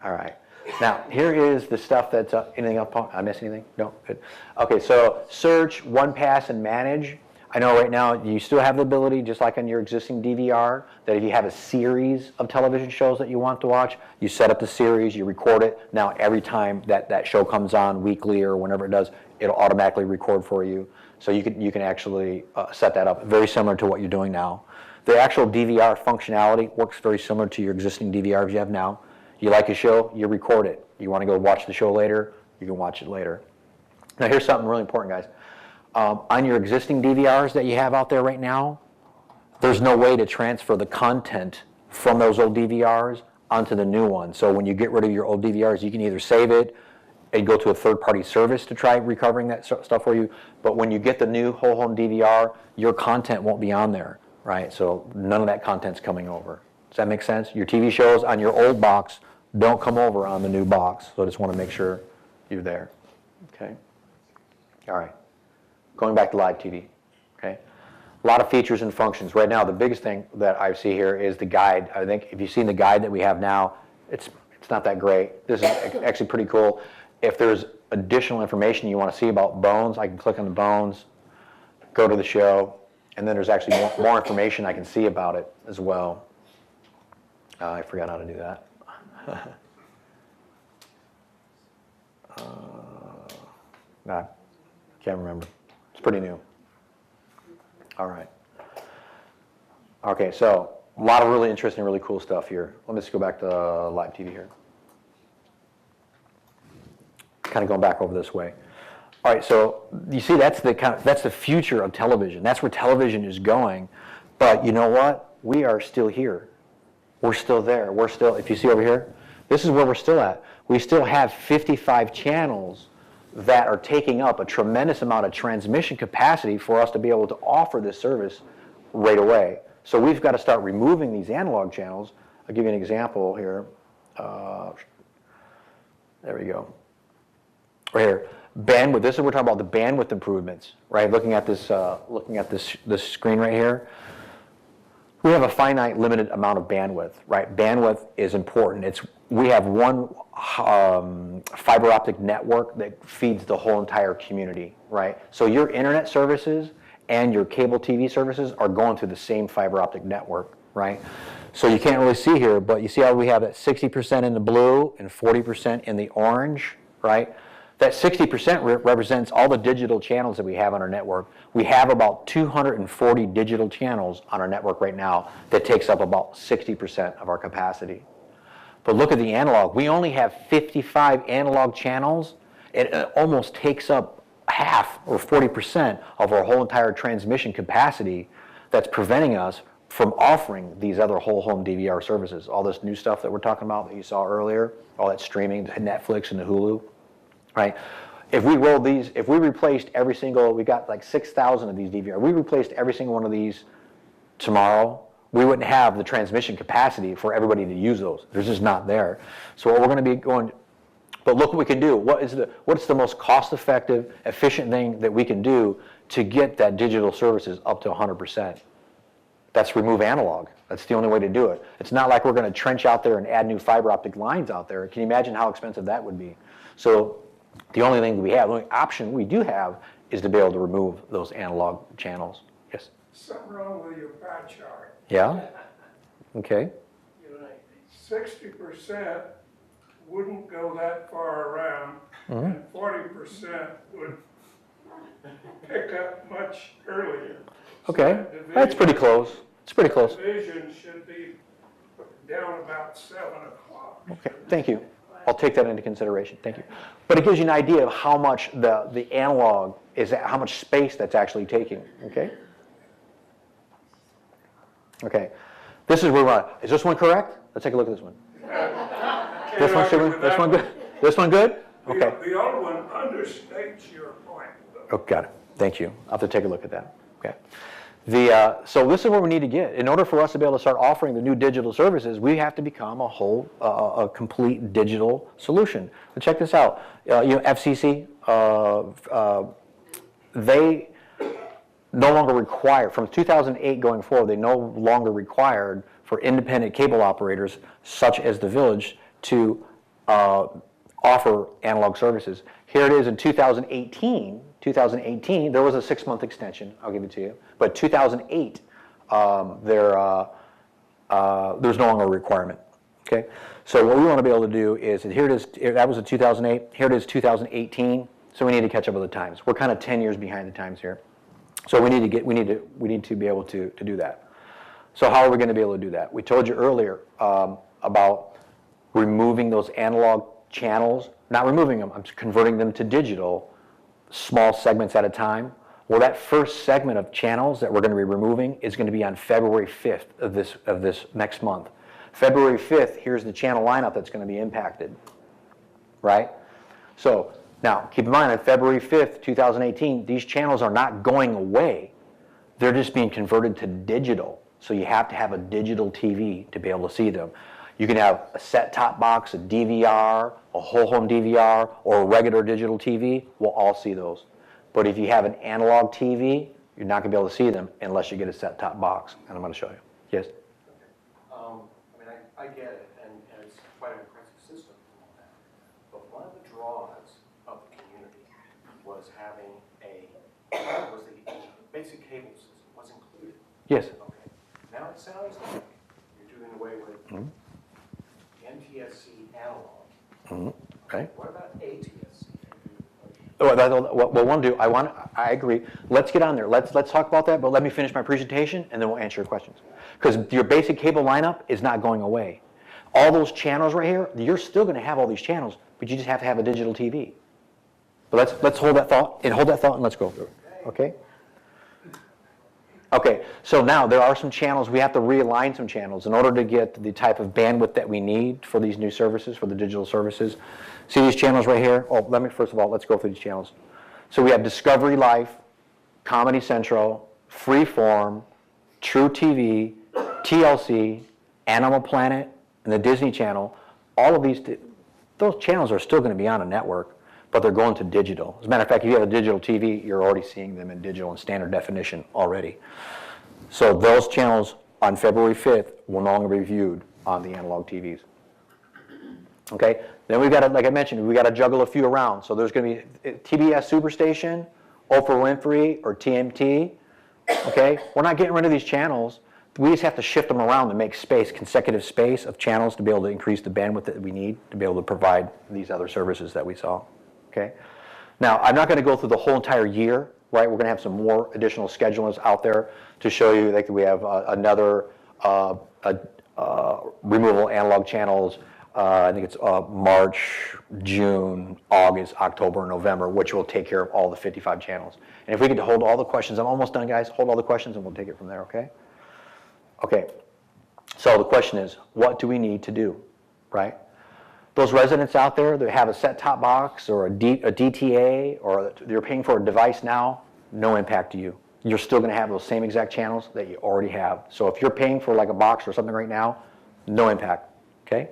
S1: All right, now here is the stuff that's anything up? I miss anything? No, good. Okay, so search, one pass, and manage. I know right now you still have the ability, just like on your existing DVR, that if you have a series of television shows that you want to watch, you set up the series, you record it. Now every time that show comes on weekly or whenever it does, it'll automatically record for you. So you can actually set that up, very similar to what you're doing now. The actual DVR functionality works very similar to your existing DVRs you have now. You like a show, you record it. You want to go watch the show later, you can watch it later. Now here's something really important, guys. On your existing DVRs that you have out there right now, there's no way to transfer the content from those old DVRs onto the new one. So when you get rid of your old DVRs, you can either save it and go to a third-party service to try recovering that stuff for you. But when you get the new whole home DVR, your content won't be on there, right? So none of that content's coming over. Does that make sense? Your TV shows on your old box don't come over on the new box. So I just want to make sure you're there. Okay. All right. Going back to live TV. Okay. A lot of features and functions. Right now, the biggest thing that I see here is the guide. I think if you've seen the guide that we have now, it's not that great. This is actually pretty cool. If there's additional information you want to see about bones, I can click on the bones, go to the show, and then there's actually more information I can see about it as well. I forgot how to do that. Nah, can't remember. It's pretty new. All right. Okay, so a lot of really interesting, really cool stuff here. Let me just go back to live TV here. Kind of going back over this way. All right, so you see that's the future of television. That's where television is going. But you know what? We are still here. We're still there. We're still, if you see over here, this is where we're still at. We still have 55 channels that are taking up a tremendous amount of transmission capacity for us to be able to offer this service right away. So we've got to start removing these analog channels. I'll give you an example here. There we go. Right here, bandwidth. This is we're talking about the bandwidth improvements, right? Looking at this screen right here. We have a finite, limited amount of bandwidth, right? Bandwidth is important. We have one fiber optic network that feeds the whole entire community, right? So your internet services and your cable TV services are going through the same fiber optic network, right? So you can't really see here, but you see how we have that 60% in the blue and 40% in the orange, right? That 60% represents all the digital channels that we have on our network. We have about 240 digital channels on our network right now that takes up about 60% of our capacity. But look at the analog. We only have 55 analog channels. It almost takes up half or 40% of our whole entire transmission capacity that's preventing us from offering these other whole home DVR services. All this new stuff that we're talking about that you saw earlier, all that streaming, the Netflix and the Hulu. Right? If we rolled these, if we replaced every single, we got like 6,000 of these DVR, we replaced every single one of these tomorrow, we wouldn't have the transmission capacity for everybody to use those. They're just not there. So what we're going to be going, but look what we can do. What's the most cost-effective, efficient thing that we can do to get that digital services up to 100%? That's remove analog. That's the only way to do it. It's not like we're going to trench out there and add new fiber optic lines out there. Can you imagine how expensive that would be? So the only thing we have, the only option we do have is to be able to remove those analog channels. Yes?
S4: Something wrong with your pie chart.
S1: Yeah? Okay.
S4: 60% wouldn't go that far around, and 40% would pick up much earlier.
S1: Okay. That's pretty close. It's pretty close.
S4: Division should be down about 7 o'clock.
S1: Okay, thank you. I'll take that into consideration. Thank you. But it gives you an idea of how much the analog is, how much space that's actually taking. Okay. Okay. This is where we want. Is this one correct? Let's take a look at this one. This one, this one good. This one good. Okay.
S4: The old one understates your point.
S1: Oh, got it. Thank you. I'll have to take a look at that. Okay. So this is where we need to get. In order for us to be able to start offering the new digital services, we have to become a complete digital solution. But check this out. FCC, they no longer require, from 2008 going forward, they no longer required for independent cable operators, such as the Village, to offer analog services. Here it is in 2018, there was a 6-month extension, I'll give it to you. But 2008, there's no longer a requirement, okay? So what we want to be able to do is, and here it is, that was in 2008, here it is 2018, so we need to catch up with the times. We're kind of 10 years behind the times here. So we need to be able to do that. So how are we going to be able to do that? We told you earlier about removing those analog channels, not removing them, I'm converting them to digital, small segments at a time. Well, that first segment of channels that we're going to be removing is going to be on February 5th of this next month. February 5th, here's the channel lineup that's going to be impacted, right? So now, keep in mind, on February 5th, 2018, these channels are not going away. They're just being converted to digital. So you have to have a digital TV to be able to see them. You can have a set-top box, a DVR, a whole home DVR, or a regular digital TV. We'll all see those. But if you have an analog TV, you're not going to be able to see them unless you get a set-top box. And I'm going to show you. Yes?
S5: I mean, I get it, and it's quite an impressive system and all that. But one of the draws of the community was having the basic cable system was included.
S1: Yes.
S5: Okay. Now it sounds like you're doing away with NTSC analog.
S1: Okay.
S5: What about ATSC?
S1: What we'll want to do, I agree. Let's get on there. Let's talk about that, but let me finish my presentation and then we'll answer your questions. Because your basic cable lineup is not going away. All those channels right here, you're still going to have all these channels, but you just have to have a digital TV. But let's hold that thought and let's go through it. Okay? Okay, so now there are some channels, we have to realign some channels in order to get the type of bandwidth that we need for these new services, for the digital services. See these channels right here? Oh, first of all, let's go through these channels. So we have Discovery Life, Comedy Central, Freeform, True TV, TLC, Animal Planet, and the Disney Channel. All of those channels are still going to be on a network, but they're going to digital. As a matter of fact, if you have a digital TV, you're already seeing them in digital and standard definition already. So those channels on February 5th will no longer be viewed on the analog TVs. Okay, then we've got to, like I mentioned, we got to juggle a few around. So there's going to be TBS Superstation, Oprah Winfrey, or TMT. Okay, we're not getting rid of these channels. We just have to shift them around to make space, consecutive space of channels to be able to increase the bandwidth that we need to be able to provide these other services that we saw. Okay, now I'm not going to go through the whole entire year, right? We're going to have some more additional schedulers out there to show you. Like we have another removable analog channels. I think it's March, June, August, October, and November, which will take care of all the 55 channels. And if we get to hold all the questions, I'm almost done, guys. Hold all the questions, and we'll take it from there. Okay. Okay. So the question is, what do we need to do, right? Those residents out there that have a set-top box or a DTA or they're paying for a device now, no impact to you. You're still going to have those same exact channels that you already have. So if you're paying for like a box or something right now, no impact, okay?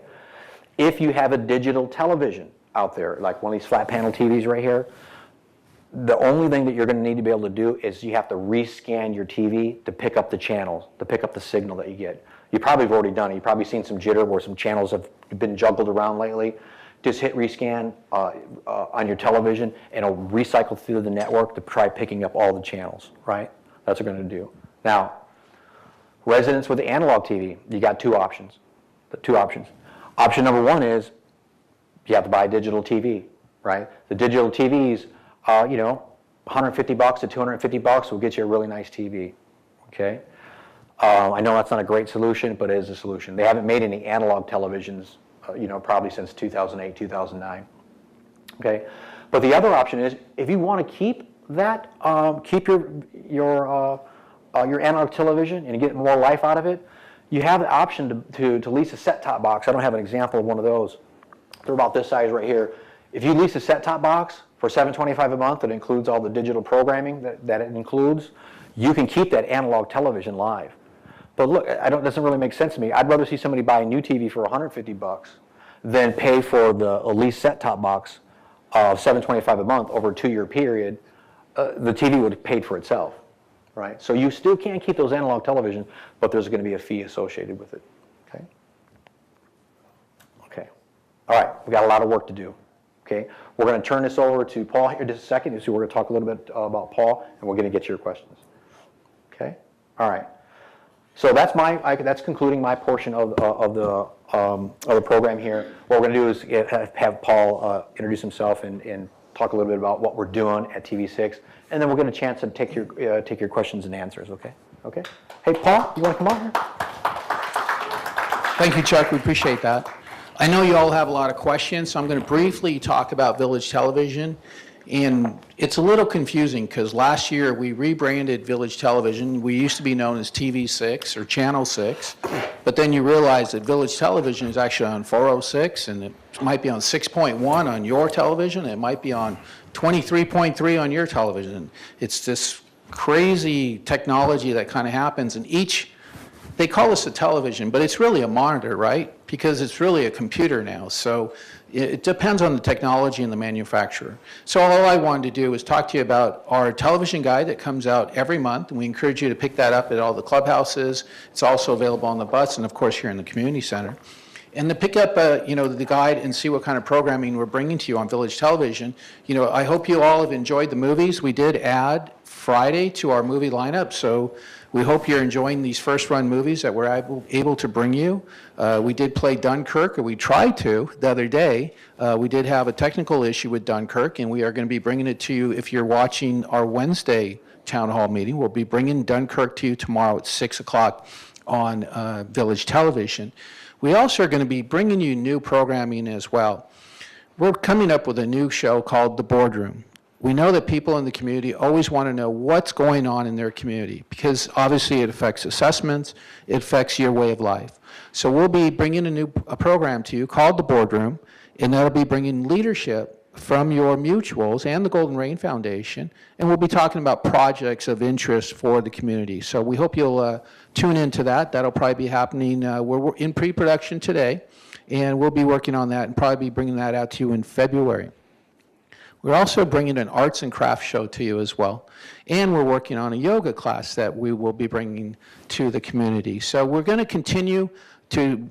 S1: If you have a digital television out there, like one of these flat panel TVs right here, the only thing that you're going to need to be able to do is you have to rescan your TV to pick up the channels, to pick up the signal that you get. You probably have already done it. You've probably seen some jitter where some channels have been juggled around lately. Just hit rescan on your television and it'll recycle through the network to try picking up all the channels, right? That's what we're going to do. Now, residents with the analog TV, you got two options. Option number one is you have to buy a digital TV, right? The digital TVs, $150 to $250 will get you a really nice TV, okay? I know that's not a great solution, but it is a solution. They haven't made any analog televisions, probably since 2008, 2009, okay? But the other option is if you want to keep that, keep your analog television and get more life out of it, you have the option to lease a set-top box. I don't have an example of one of those. They're about this size right here. If you lease a set-top box for $725 a month that includes all the digital programming that it includes, you can keep that analog television live. But look, it doesn't really make sense to me. I'd rather see somebody buy a new TV for $150 than pay for the lease set-top box of $725 a month over a 2-year period. The TV would have paid for itself. Right? So you still can't keep those analog televisions, but there's going to be a fee associated with it. Okay? Okay. All right, we got a lot of work to do. Okay? We're going to turn this over to Paul here in just a second. So we're going to talk a little bit about Paul, and we're going to get to your questions. Okay? All right. So that's concluding my portion of the program here. What we're going to do is have Paul introduce himself and talk a little bit about what we're doing at TV6, and then we'll get a chance to take your questions and answers, okay? Okay? Hey, Paul, you want to come on here?
S2: Thank you, Chuck. We appreciate that. I know you all have a lot of questions, so I'm going to briefly talk about Village Television. And it's a little confusing because last year we rebranded Village Television. We used to be known as TV6 or Channel 6, but then you realize that Village Television is actually on 406, and it might be on 6.1 on your television. It might be on 23.3 on your television. It's this crazy technology that kind of happens, and each they call this a television, but it's really a monitor, right? Because it's really a computer now. So it depends on the technology and the manufacturer. So all I wanted to do is talk to you about our television guide that comes out every month, and we encourage you to pick that up at all the clubhouses. It's also available on the bus and, of course, here in the community center. And to pick up, the guide and see what kind of programming we're bringing to you on Village Television. I hope you all have enjoyed the movies. We did add Friday to our movie lineup, so we hope you're enjoying these first-run movies that we're able to bring you. We did play Dunkirk, or we tried to the other day. We did have a technical issue with Dunkirk, and we are going to be bringing it to you if you're watching our Wednesday town hall meeting. We'll be bringing Dunkirk to you tomorrow at 6 o'clock on Village Television. We also are going to be bringing you new programming as well. We're coming up with a new show called The Boardroom. We know that people in the community always want to know what's going on in their community because obviously it affects assessments, it affects your way of life. So we'll be bringing a program to you called The Boardroom, and that'll be bringing leadership from your mutuals and the Golden Rain Foundation, and we'll be talking about projects of interest for the community. So we hope you'll tune into that. That'll probably be happening. We're in pre-production today, and we'll be working on that and probably be bringing that out to you in February. We're also bringing an arts and crafts show to you as well, and we're working on a yoga class that we will be bringing to the community. So we're going to continue to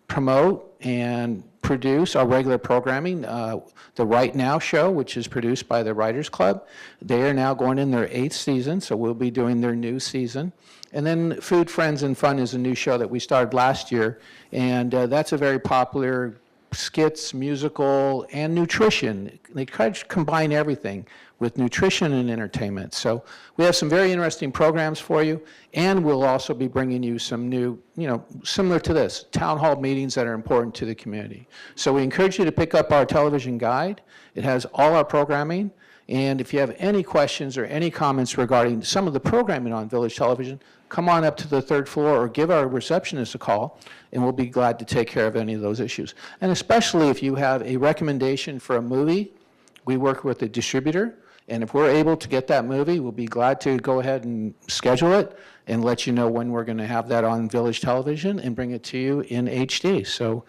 S2: promote and produce our regular programming. The Right Now show, which is produced by the Writers Club, they are now going in their 8th season, so we'll be doing their new season. And then Food, Friends, and Fun is a new show that we started last year, and that's a very popular skits, musical, and nutrition. They try to combine everything with nutrition and entertainment. So we have some very interesting programs for you, and we'll also be bringing you some new, similar to this, town hall meetings that are important to the community. So we encourage you to pick up our television guide. It has all our programming, and if you have any questions or any comments regarding some of the programming on Village Television, come on up to the 3rd floor or give our receptionist a call, and we'll be glad to take care of any of those issues. And especially if you have a recommendation for a movie, we work with a distributor, and if we're able to get that movie, we'll be glad to go ahead and schedule it and let you know when we're going to have that on Village Television and bring it to you in HD. So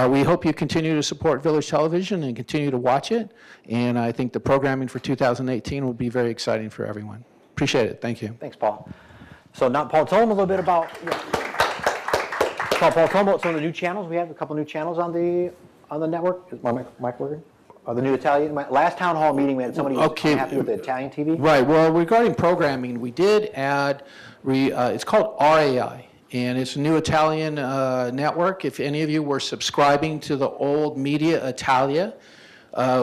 S2: we hope you continue to support Village Television and continue to watch it, and I think the programming for 2018 will be very exciting for everyone. Appreciate it. Thank you.
S1: Thanks, Paul. So now, Paul, tell them a little bit about, Paul, tell them about some of the new channels. We have a couple new channels on the network. Is my mic working? The new Italian, last town hall meeting, we had somebody who was unhappy with the Italian TV.
S2: Right, well, regarding programming, we did add, it's called RAI, and it's a new Italian network. If any of you were subscribing to the old Media Italia,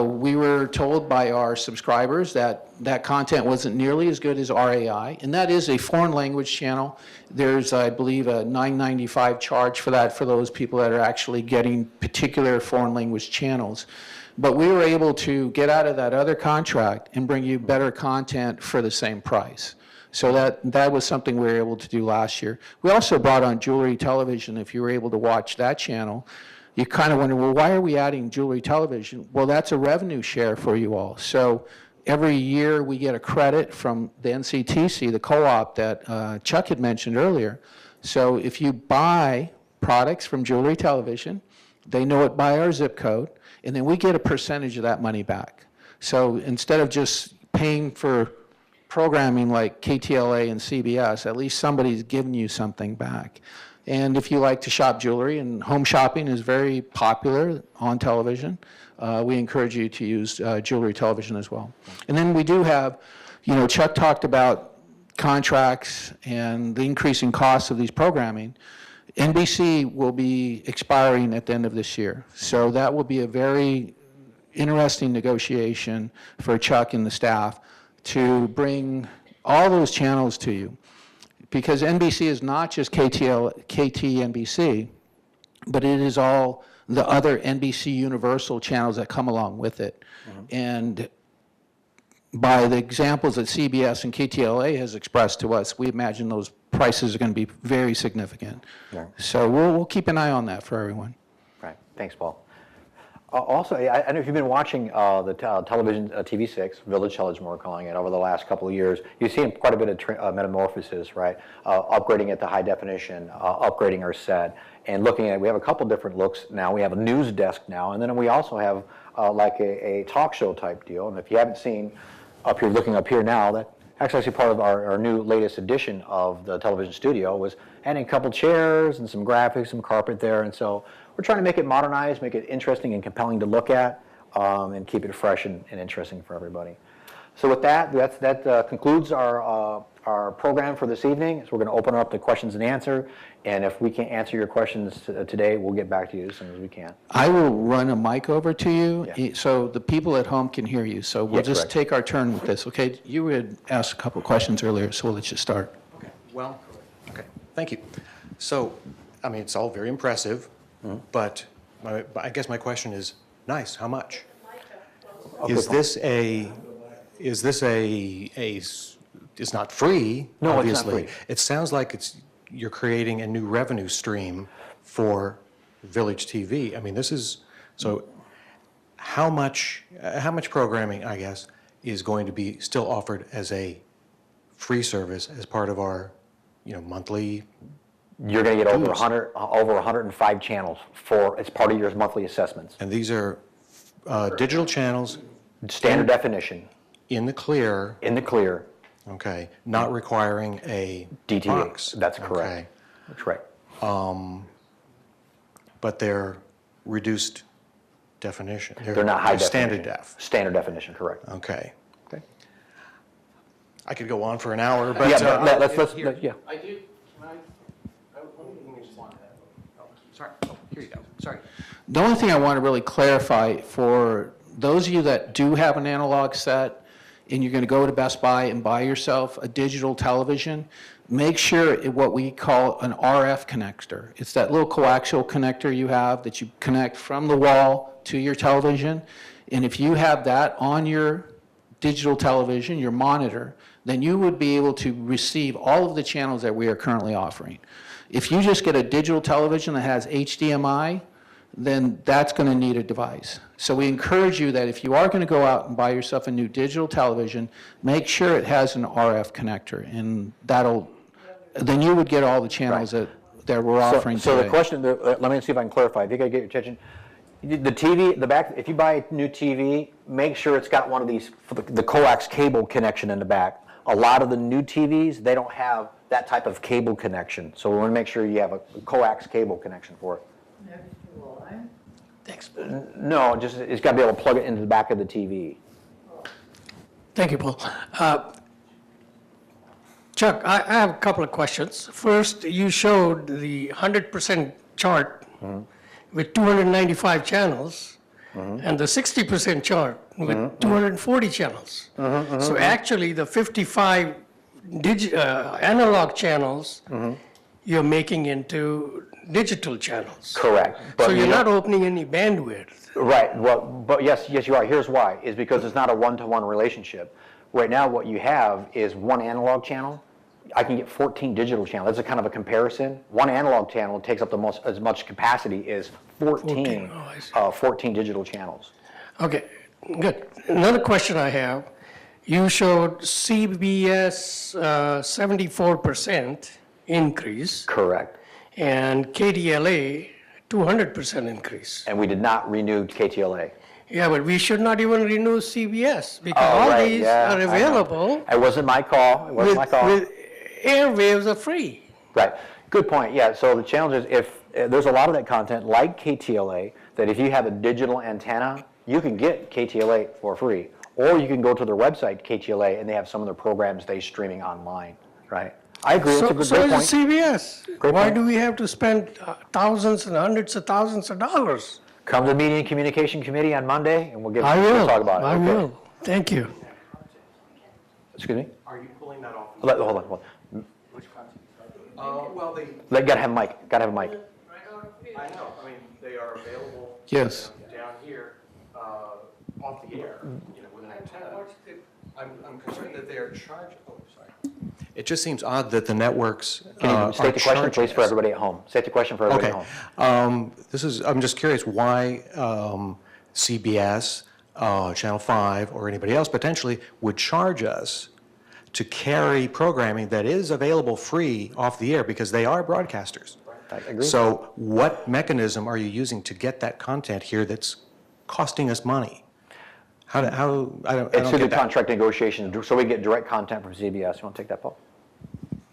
S2: we were told by our subscribers that that content wasn't nearly as good as RAI, and that is a foreign language channel. There's, I believe, a $9.95 charge for that for those people that are actually getting particular foreign language channels. But we were able to get out of that other contract and bring you better content for the same price. So that was something we were able to do last year. We also brought on Jewelry Television. If you were able to watch that channel, you kind of wonder, well, why are we adding Jewelry Television? Well, that's a revenue share for you all. So every year we get a credit from the NCTC, the co-op that Chuck had mentioned earlier. So if you buy products from Jewelry Television, they know it by our zip code, and then we get a percentage of that money back. So instead of just paying for programming like KTLA and CBS, at least somebody's giving you something back. And if you like to shop jewelry, and home shopping is very popular on television, we encourage you to use Jewelry Television as well. And then we do have, Chuck talked about contracts and the increasing costs of these programming. NBC will be expiring at the end of this year. So that will be a very interesting negotiation for Chuck and the staff to bring all those channels to you. Because NBC is not just KT-NBC, but it is all the other NBC Universal channels that come along with it. Mm-hmm. And by the examples that CBS and KTLA has expressed to us, we imagine those prices are going to be very significant. Yeah. So we'll keep an eye on that for everyone.
S1: Right. Thanks, Paul. Also, I don't know if you've been watching the television, TV6, Village Television we're calling it, over the last couple of years. You've seen quite a bit of metamorphosis, right? Upgrading it to high definition, upgrading our set, and looking at, we have a couple different looks now. We have a news desk now, and then we also have like a talk show type deal. And if you haven't seen up here, looking up here now, that actually part of our new latest edition of the television studio was adding a couple chairs and some graphics, some carpet there, and so we're trying to make it modernized, make it interesting and compelling to look at, and keep it fresh and interesting for everybody. So with that, that concludes our program for this evening. So we're going to open up to questions and answer, and if we can't answer your questions today, we'll get back to you as soon as we can.
S2: I will run a mic over to you
S1: Yeah.
S2: so the people at home can hear you. So we'll
S1: Yeah,
S2: just
S1: correct.
S2: take our turn with this, okay? You had asked a couple questions earlier, so we'll let you start.
S5: Okay, well, okay, thank you. So, I mean, it's all very impressive, but I guess my question is, nice, how much? Is this it's not free,
S1: No, it's not
S5: obviously.
S1: free.
S5: It sounds like you're creating a new revenue stream for Village TV. I mean, so how much programming, I guess, is going to be still offered as a free service as part of our, monthly?
S1: You're going to get over 105 channels as part of your monthly assessments.
S5: And these are digital channels
S1: Standard definition,
S5: in the clear, okay, not requiring a
S1: DTH.
S5: box.
S1: That's correct.
S5: Okay.
S1: That's right.
S5: But they're reduced definition.
S1: They're not high definition.
S5: Standard def.
S1: Standard definition, correct.
S5: Okay.
S1: Okay.
S5: I could go on for an hour, but.
S1: Yeah, but let's, yeah.
S2: I do,
S5: Sorry, here you go, sorry.
S2: The only thing I want to really clarify for those of you that do have an analog set and you're going to go to Best Buy and buy yourself a digital television, make sure what we call an RF connector. It's that little coaxial connector you have that you connect from the wall to your television. And if you have that on your digital television, your monitor, then you would be able to receive all of the channels that we are currently offering. If you just get a digital television that has HDMI, then that's going to need a device. So we encourage you that if you are going to go out and buy yourself a new digital television, make sure it has an RF connector, and then you would get all the channels that we're offering
S1: So
S2: today.
S1: the question, let me see if I can clarify. If you gotta get your attention, the TV, the back, if you buy a new TV, make sure it's got one of these, the coax cable connection in the back. A lot of the new TVs, they don't have that type of cable connection. So we want to make sure you have a coax cable connection for it.
S3: Next to the line.
S2: Thanks.
S1: No, just, it's got to be able to plug it into the back of the TV.
S6: Thank you, Paul. Chuck, I have a couple of questions. First, you showed the 100% chart with 295 channels and the 60% chart with 240 channels. So actually, the 55 analog channels, you're making into digital channels.
S1: Correct.
S6: So
S1: But
S6: you're
S1: you
S6: not
S1: don't-
S6: opening any bandwidth.
S1: Right, well, but yes, you are. Here's why, is because it's not a one-to-one relationship. Right now, what you have is one analog channel. I can get 14 digital channels. That's a kind of a comparison. One analog channel takes up as much capacity as 14
S6: Oh, I see.
S1: 14 digital channels.
S6: Okay, good. Another question I have, you showed CBS 74% increase
S1: Correct.
S6: and KTLA 200% increase.
S1: And we did not renew KTLA.
S6: Yeah, but we should not even renew CBS because
S1: Oh,
S6: all
S1: right,
S6: these
S1: yeah,
S6: are
S1: I know.
S6: available
S1: It wasn't my call. It wasn't my call.
S6: with airwaves are free.
S1: Right. Good point. Yeah. So the challenge is if there's a lot of that content like KTLA that if you have a digital antenna, you can get KTLA for free, or you can go to their website KTLA and they have some of their programs they streaming online. Right. I agree. That's a good
S6: So
S1: great
S6: is
S1: point.
S6: CBS.
S1: Great
S6: Why
S1: point.
S6: do we have to spend thousands and hundreds of thousands of dollars?
S1: Come to the Media and Communication Committee on Monday, and we'll
S6: We'll
S1: talk about it.
S6: I
S1: Okay.
S6: will. Thank you.
S1: Excuse me.
S5: Are you pulling that off?
S1: Hold on.
S5: Well,
S1: Gotta have a mic. Gotta have a mic.
S5: I know, I mean, they are available
S2: Yes.
S5: down here, off the air, with an antenna. I'm concerned that they are charged, sorry. It just seems odd that the networks
S1: Can
S5: are
S1: you state the question,
S5: charging
S1: please, for
S5: us.
S1: everybody at home? State the question for everybody
S5: Okay.
S1: at home.
S5: I'm just curious why
S7: CBS, Channel 5, or anybody else potentially would charge us to carry programming that is available free off the air because they are broadcasters.
S1: I agree.
S7: So what mechanism are you using to get that content here that's costing us money? I don't
S1: It's through the
S7: get that.
S1: contract negotiations, so we get direct content from CBS. You want to take that, Paul?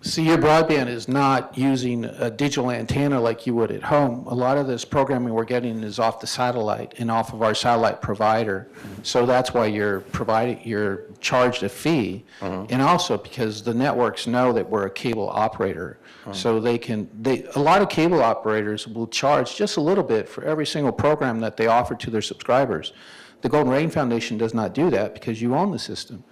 S2: See, your broadband is not using a digital antenna like you would at home. A lot of this programming we're getting is off the satellite and off of our satellite provider. So that's why you're charged a fee. And also because the networks know that we're a cable operator. So a lot of cable operators will charge just a little bit for every single program that they offer to their subscribers. The Golden Rain Foundation does not do that because you own the system.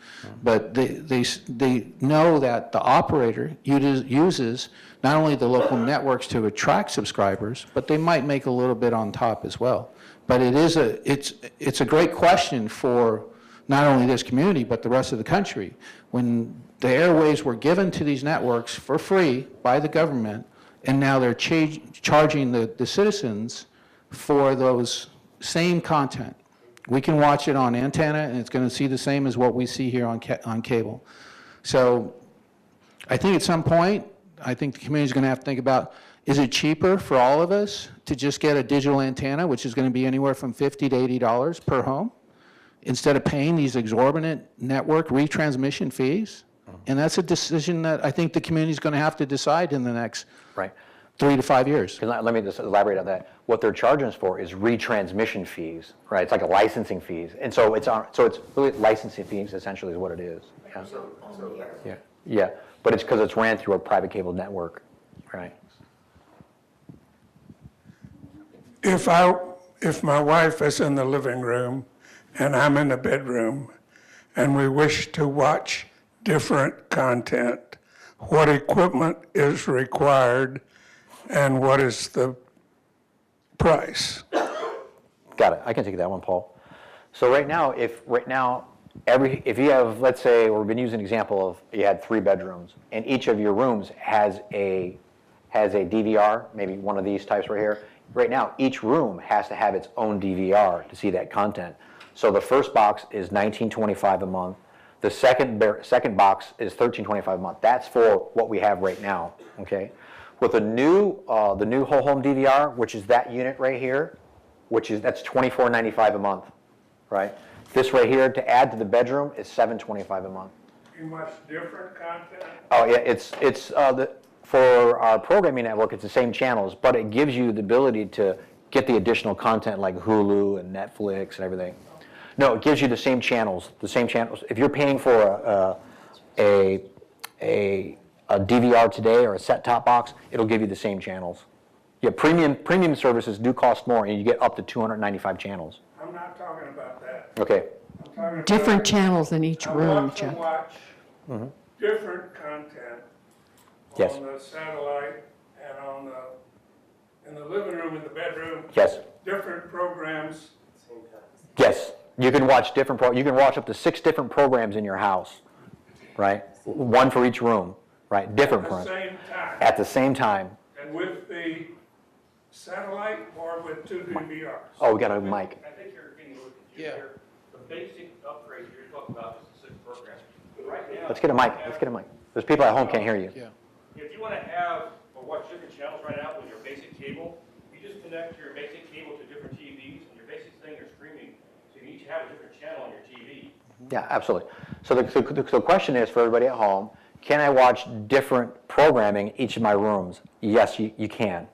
S2: But they know that the operator uses not only the local networks to attract subscribers, but they might make a little bit on top as well. But it's a great question for not only this community, but the rest of the country. When the airwaves were given to these networks for free by the government, and now they're charging the citizens for those same content. We can watch it on antenna, and it's going to see the same as what we see here on cable. So I think at some point, I think the community's going to have to think about, is it cheaper for all of us to just get a digital antenna, which is going to be anywhere from $50 to $80 per home, instead of paying these exorbitant network retransmission fees? And that's a decision that I think the community's going to have to decide in the next
S1: Right.
S2: 3 to 5 years.
S1: Let me just elaborate on that. What they're charging us for is retransmission fees, right? It's like a licensing fees. And so it's really licensing fees essentially is what it is. Yeah. Yeah. Yeah. But it's because it's ran through a private cable network, right?
S4: If my wife is in the living room and I'm in the bedroom and we wish to watch different content, what equipment is required and what is the price?
S1: Got it. I can take that one, Paul. So right now, if you have, let's say, or we've been using an example of you had 3 bedrooms, and each of your rooms has a DVR, maybe one of these types right here. Right now, each room has to have its own DVR to see that content. So the first box is $19.25 a month. The second box is $13.25 a month. That's for what we have right now. Okay. With the new whole home DVR, which is that unit right here, that's $24.95 a month, right? This right here to add to the bedroom is $7.25 a month.
S4: You watch different content?
S1: Oh yeah, for our programming network, it's the same channels, but it gives you the ability to get the additional content like Hulu and Netflix and everything. No, it gives you the same channels. If you're paying for a DVR today or a set-top box, it'll give you the same channels. Yeah, premium services do cost more, and you get up to 295 channels.
S4: I'm not talking about that.
S1: Okay.
S4: I'm talking about
S3: Different channels in each
S4: I
S3: room,
S4: want to
S3: Jeff.
S4: watch different content
S1: Yes.
S4: on the satellite and in the living room, in the bedroom.
S1: Yes.
S4: Different programs.
S1: Yes. You can watch you can watch up to 6 different programs in your house, right? One for each room, right? Different
S4: At the
S1: programs.
S4: same time.
S1: At the same time.
S4: And with the satellite or with 2 DVRs.
S1: Oh, we got a mic.
S5: I think you're getting a little confused
S2: Yeah.
S5: here. The basic upgrade you're talking about is the 6 programs. Right now.
S1: Let's get a mic. There's people at home can't hear you.
S2: Yeah.
S5: If you want to have or watch different channels right now with your basic cable, you just connect your basic cable to different TVs, and your basic thing are streaming. So you each have a different channel on your TV.
S1: Yeah, absolutely. So the question is for everybody at home, can I watch different programming in each of my rooms? Yes, you can.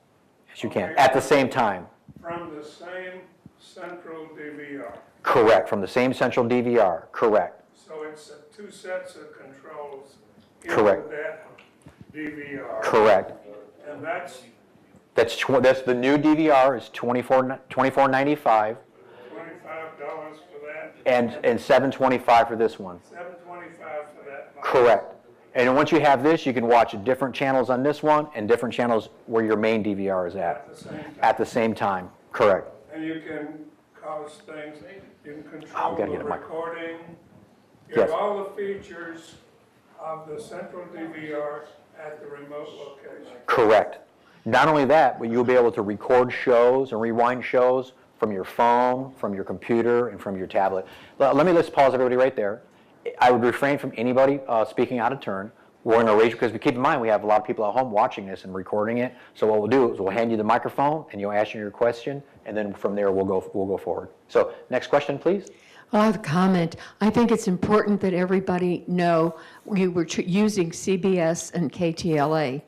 S1: Yes, you can.
S4: Okay.
S1: At the same time.
S4: From the same central DVR.
S1: Correct. From the same central DVR. Correct.
S4: So it's 2 sets of controls
S1: Correct.
S4: into that DVR.
S1: Correct.
S4: And that's
S1: That's the new DVR is $24.95
S4: $25 for that.
S1: and $7.25 for this one.
S4: $7.25 for that. box.
S1: Correct. And once you have this, you can watch different channels on this one and different channels where your main DVR is at.
S4: At the same time.
S1: At the same time. Correct.
S4: And you can cause things, you can
S1: Oh,
S4: control
S1: we gotta
S4: the
S1: get a mic.
S4: recording. You
S1: Yes.
S4: have all the features of the central DVR at the remote location.
S1: Correct. Not only that, but you'll be able to record shows and rewind shows from your phone, from your computer, and from your tablet. Let's pause everybody right there. I would refrain from anybody speaking out of turn. We're going to raise, because keep in mind, we have a lot of people at home watching this and recording it. So what we'll do is we'll hand you the microphone and you'll ask your question, and then from there we'll go forward. So next question, please.
S3: Well, I have a comment. I think it's important that everybody know we were using CBS and KTLA.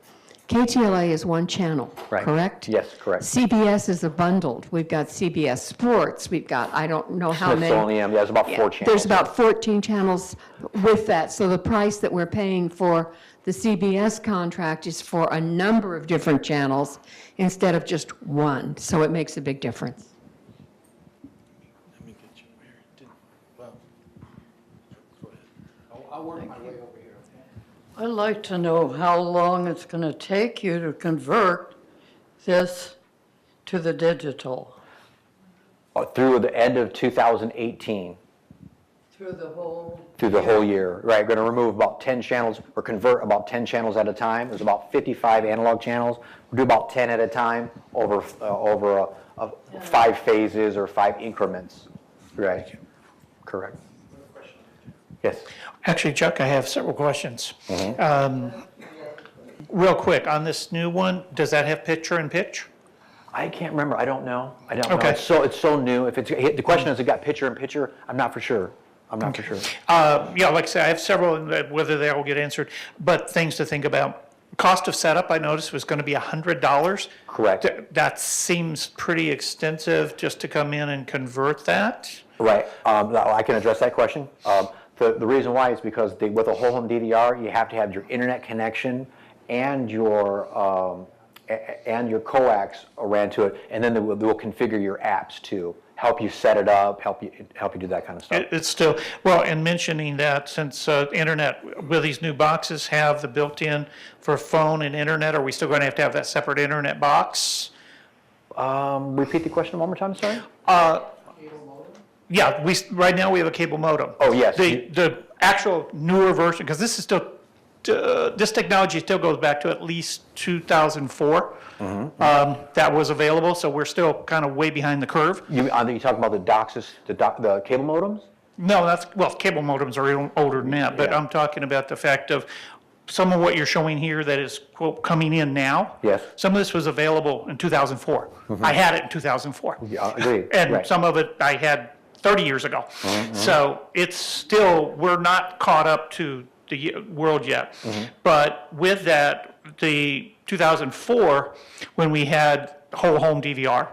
S3: KTLA is one channel,
S1: Right.
S3: correct?
S1: Yes, correct.
S3: CBS is a bundled. We've got CBS Sports, we've got, I don't know how many.
S1: Smithsonian, there's about 4 channels.
S3: There's about 14 channels with that. So the price that we're paying for the CBS contract is for a number of different channels instead of just one. So it makes a big difference.
S2: Let me get you where, go ahead. I'll work my way over here.
S8: I'd like to know how long it's going to take you to convert this to the digital.
S1: Through the end of 2018.
S8: Through the whole?
S1: Through the whole year, right? Going to remove about 10 channels, or convert about 10 channels at a time. There's about 55 analog channels. We'll do about 10 at a time over 5 phases or 5 increments. Right. Correct. Yes.
S9: Actually, Chuck, I have several questions. Real quick, on this new one, does that have picture-in-pitch?
S1: I can't remember. I don't know. I don't know.
S9: Okay.
S1: It's so new. If it's the question is, it got picture-in-picture? I'm not for sure.
S9: Yeah, like I say, I have several, whether they all get answered, but things to think about. Cost of setup, I noticed, was going to be $100.
S1: Correct.
S9: That seems pretty extensive just to come in and convert that.
S1: Right. I can address that question. The reason why is because with a whole home DVR, you have to have your internet connection and your coax ran to it, and then they'll configure your apps too, help you set it up, help you do that kind of stuff.
S9: It's still, well, and mentioning that since internet, will these new boxes have the built-in for phone and internet? Are we still going to have that separate internet box?
S1: Repeat the question one more time, sorry?
S9: Yeah, right now we have a cable modem.
S1: Oh, yes.
S9: The actual newer version, because this is still, this technology still goes back to at least 2004. That was available, so we're still kind of way behind the curve.
S1: You talking about the DOCSIS, the cable modems?
S9: No, cable modems are even older than that, but
S1: Yeah.
S9: I'm talking about the fact of some of what you're showing here that is, quote, coming in now.
S1: Yes.
S9: Some of this was available in 2004. I had it in 2004.
S1: Yeah, agreed.
S9: And
S1: Right.
S9: some of it I had 30 years ago. So it's still, we're not caught up to the world yet. But with that, the 2004, when we had whole home DVR,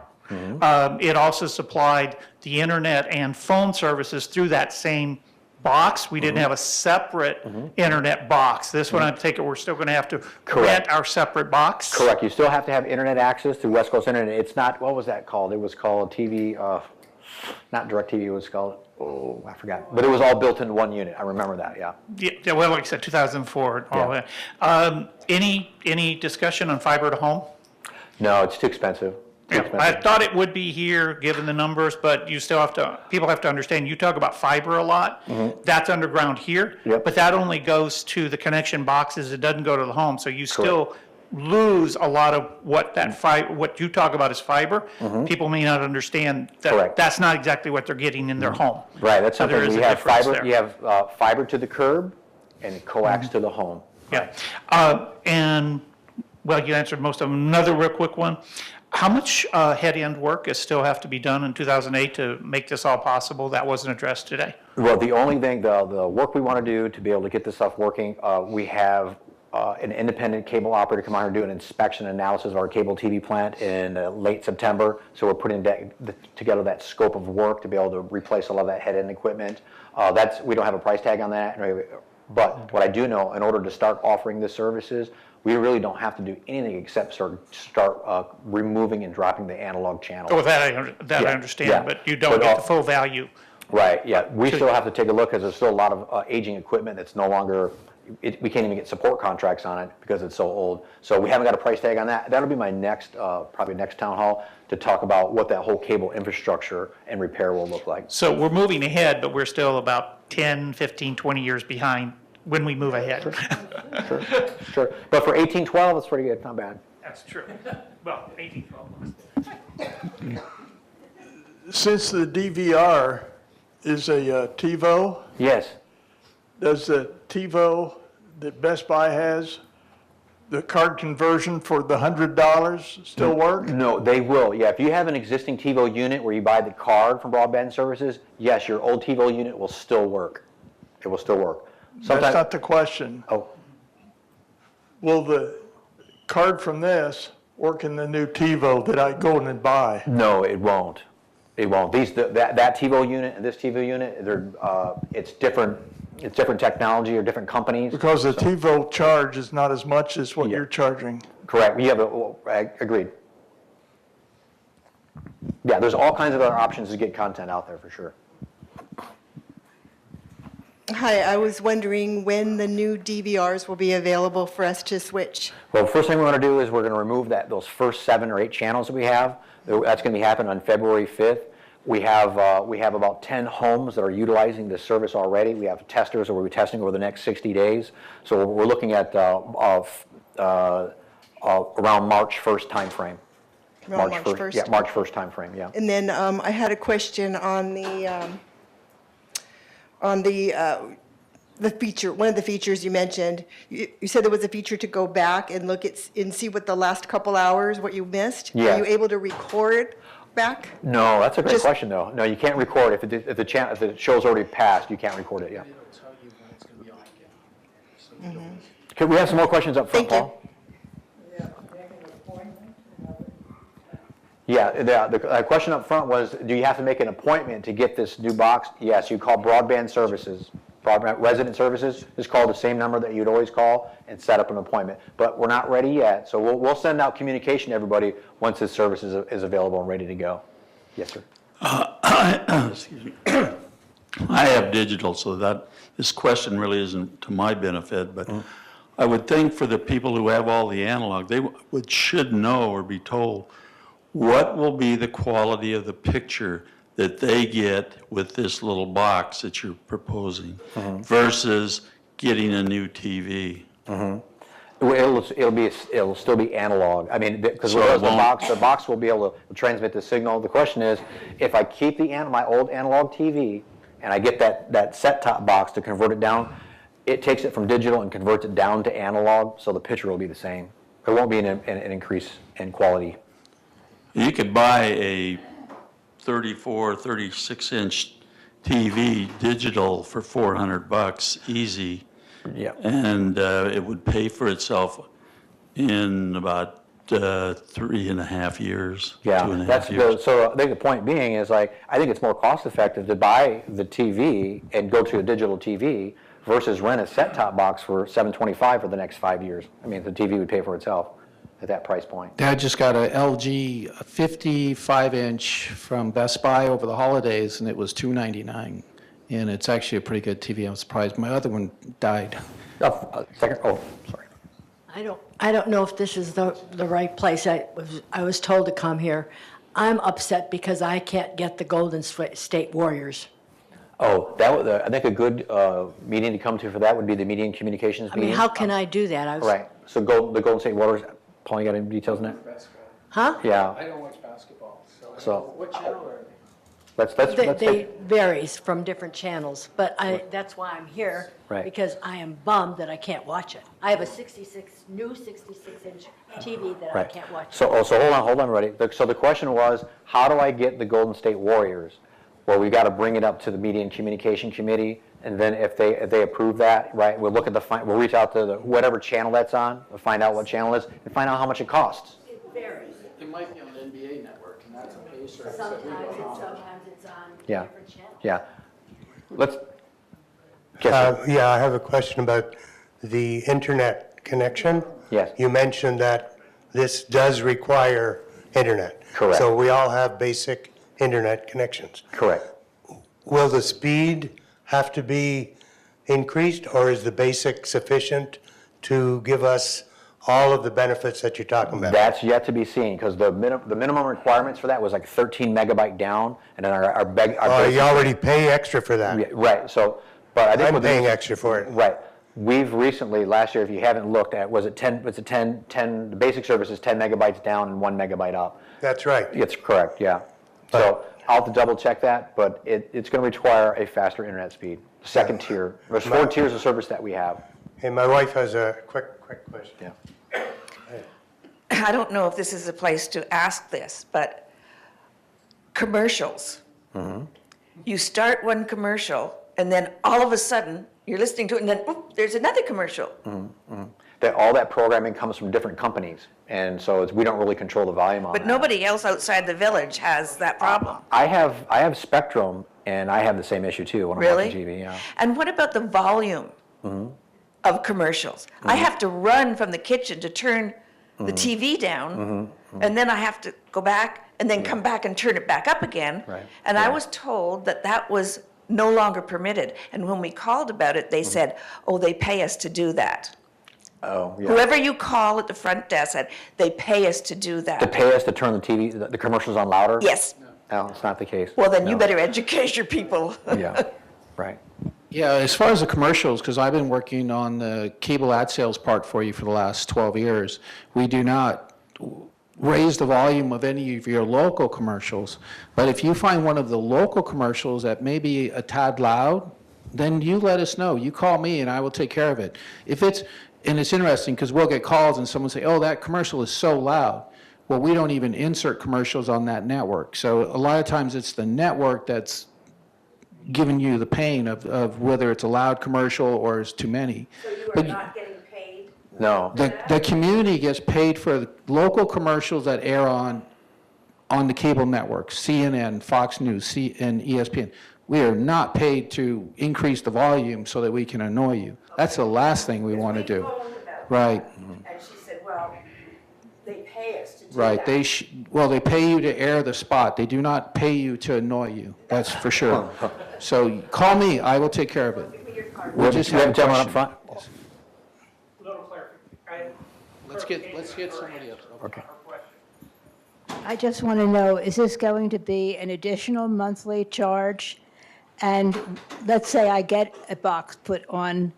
S9: it also supplied the internet and phone services through that same box. We didn't have a separate internet box. This one, I take it, we're still going to have to rent our separate box.
S1: Correct. You still have to have internet access through West Coast Internet. It's not, what was that called? It was called TV, not DirecTV, it was called, oh, I forgot. But it was all built into one unit. I remember that, yeah.
S9: Yeah, well, like I said, 2004 and all
S1: Yeah.
S9: that. Any discussion on fiber to home?
S1: No, it's too expensive. Too
S9: Yeah, I
S1: expensive.
S9: thought it would be here, given the numbers, but you still have to, people have to understand, you talk about fiber a lot. That's underground here.
S1: Yep.
S9: But that only goes to the connection boxes. It doesn't go to the home. So you still lose a lot of what that what you talk about as fiber. People may not understand that
S1: Correct.
S9: that's not exactly what they're getting in their home.
S1: Right, that's
S9: So there
S1: something,
S9: is
S1: we
S9: a
S1: have
S9: difference
S1: fiber,
S9: there.
S1: you have fiber to the curb and coax to the home.
S9: Yeah. And, well, you answered most of them. Another real quick one. How much head-end work is still have to be done in 2008 to make this all possible? That wasn't addressed today.
S1: Well, the only thing, the work we want to do to be able to get this stuff working, we have an independent cable operator come out here and do an inspection analysis of our cable TV plant in late September. So we're putting together that scope of work to be able to replace a lot of that head-end equipment. We don't have a price tag on that, but what I do know, in order to start offering the services, we really don't have to do anything except start removing and dropping the analog channel.
S9: Oh, that I understand,
S1: yeah.
S9: but you don't
S1: But
S9: get the full value.
S1: Right, yeah. We still have to take a look because there's still a lot of aging equipment that's no longer, we can't even get support contracts on it because it's so old. So we haven't got a price tag on that. That'll be my next, probably next town hall to talk about what that whole cable infrastructure and repair will look like.
S9: So we're moving ahead, but we're still about 10, 15, 20 years behind when we move ahead.
S1: Sure. But for 1812, it's pretty good, not bad.
S9: That's true. Well, 18, 12 months.
S10: Since the DVR is a TiVo,
S1: Yes.
S10: does the TiVo that Best Buy has, the card conversion for the $100 still work?
S1: No, they will, yeah. If you have an existing TiVo unit where you buy the card from Broadband Services, yes, your old TiVo unit will still work. It will still work.
S10: That's not the question.
S1: Oh,
S10: Will the card from this work in the new TiVo that I go in and buy?
S1: no, it won't. It won't. That TiVo unit and this TiVo unit, it's different technology or different companies.
S10: Because the TiVo charge is not as much as what you're charging.
S1: Correct. Agreed. Yeah, there's all kinds of other options to get content out there for sure.
S11: Hi, I was wondering when the new DVRs will be available for us to switch.
S1: Well, the first thing we want to do is we're going to remove those first 7 or 8 channels that we have. That's going to be happening on February 5th. We have about 10 homes that are utilizing this service already. We have testers that we'll be testing over the next 60 days. So we're looking at around March 1st timeframe.
S11: Around March 1st?
S1: Yeah, March 1st timeframe, yeah.
S11: And then I had a question on the feature, one of the features you mentioned. You said there was a feature to go back and look at and see what the last couple hours, what you missed.
S1: Yes.
S11: Are you able to record back?
S1: No, that's a great
S11: Just-
S1: question though. No, you can't record if the show's already passed. You can't record it. Yeah. Can we have some more questions up front,
S11: Thank you.
S1: Paul? Yeah, the question up front was, do you have to make an appointment to get this new box? Yes, you call Broadband Services, Broadband Resident Services. Just call the same number that you'd always call and set up an appointment. But we're not ready yet, so we'll send out communication to everybody once this service is available and ready to go. Yes, sir.
S12: Excuse me. I have digital, so that this question really isn't to my benefit, but I would think for the people who have all the analog, they should know or be told what will be the quality of the picture that they get with this little box that you're proposing versus getting a new TV.
S1: It'll still be analog. I mean, because
S12: So it
S1: the box will be able to transmit the signal. The question is, if I keep my old analog TV and I get that set-top box to convert it down, it takes it from digital and converts it down to analog, so the picture will be the same. There won't be an increase in quality.
S12: You could buy a 34, 36-inch TV digital for $400 easy.
S1: Yeah.
S12: And it would pay for itself in about 3.5 years,
S1: Yeah,
S12: 2.5 years.
S1: so I think the point being is I think it's more cost effective to buy the TV and go to a digital TV versus rent a set-top box for $725 for the next 5 years. I mean, the TV would pay for itself at that price point.
S2: Dad just got a LG 55-inch from Best Buy over the holidays, and it was $299. And it's actually a pretty good TV. I'm surprised. My other one died.
S1: Second, sorry.
S13: I don't know if this is the right place. I was told to come here. I'm upset because I can't get the Golden State Warriors.
S1: Oh, I think a good meeting to come to for that would be the Media and Communications
S13: I
S1: meeting.
S13: mean, how can I do that?
S1: Right, so the Golden State Warriors, Paul, you got any details on that?
S13: Huh?
S1: Yeah.
S2: I don't watch basketball,
S1: So
S2: what channel are they?
S13: They varies from different channels, but that's why I'm here.
S1: Right.
S13: Because I am bummed that I can't watch it. I have a new 66-inch TV that I
S1: Right.
S13: can't watch.
S1: So hold on, ready. So the question was, how do I get the Golden State Warriors? Well, we've got to bring it up to the Media and Communication Committee, and then if they approve that, right, we'll look at we'll reach out to whatever channel that's on, we'll find out what channel it is, and find out how much it costs.
S13: It varies.
S2: It might be on the NBA network, and that's a pay service.
S13: Sometimes it's on
S1: Yeah.
S13: different channels.
S1: Yeah. Let's. Yes, sir.
S14: Yeah, I have a question about the internet connection.
S1: Yes.
S14: You mentioned that this does require internet.
S1: Correct.
S14: So we all have basic internet connections.
S1: Correct.
S14: Will the speed have to be increased, or is the basic sufficient to give us all of the benefits that you're talking about?
S1: That's yet to be seen, because the minimum requirements for that was like 13 megabyte down, and then our
S14: You already pay extra for that.
S1: Yeah, right, so, but I think.
S14: I'm
S1: with the-
S14: paying extra for it.
S1: Right. We've recently, last year, if you haven't looked at, the basic service is 10 megabytes down and 1 megabyte up.
S14: That's right.
S1: It's correct, yeah. So I'll have to double check that, but it's going to require a faster internet speed. Second tier. There's 4 tiers of service that we have.
S14: Hey, my wife has a quick question.
S1: Yeah.
S15: I don't know if this is a place to ask this, but commercials. You start one commercial, and then all of a sudden, you're listening to it, and then, oop, there's another commercial.
S1: That all that programming comes from different companies, and so we don't really control the volume on
S15: But
S1: that.
S15: nobody else outside the village has that problem.
S1: I have Spectrum, and I have the same issue too when I'm
S15: Really?
S1: watching TV. Yeah.
S15: And what about the volume of commercials? I have to run from the kitchen to turn the TV down, and then I have to go back and then come back and turn it back up again.
S1: Right.
S15: And I was told that that was no longer permitted. And when we called about it, they said, oh, they pay us to do that.
S1: Oh, yeah.
S15: Whoever you call at the front desk said, they pay us to do that.
S1: To pay us to turn the TV, the commercials on louder?
S15: Yes.
S1: No, it's not the case.
S15: Well, then you
S1: No.
S15: better educate your people.
S1: Yeah, right.
S2: Yeah, as far as the commercials, because I've been working on the cable ad sales part for you for the last 12 years, we do not raise the volume of any of your local commercials. But if you find one of the local commercials that may be a tad loud, then you let us know. You call me and I will take care of it. And it's interesting because we'll get calls and someone say, oh, that commercial is so loud. Well, we don't even insert commercials on that network. So a lot of times it's the network that's giving you the pain of whether it's a loud commercial or it's too many.
S15: So you
S2: But
S15: not getting paid?
S1: No.
S2: the community gets paid for the local commercials that air on the cable networks, CNN, Fox News, and ESPN. We are not paid to increase the volume so that we can annoy you. That's the last thing we want to do. Right,
S15: And she said, well, they pay us to do
S2: right.
S15: that.
S2: They pay you to air the spot. They do not pay you to annoy you. That's for sure. So call me, I will take care of it.
S1: We
S2: just
S1: have
S2: have
S1: a
S2: a
S1: gentleman up
S2: question.
S1: front?
S9: Little clarification.
S2: Let's get somebody else.
S1: Okay.
S16: I just want to know, is this going to be an additional monthly charge? And let's say I get a box put on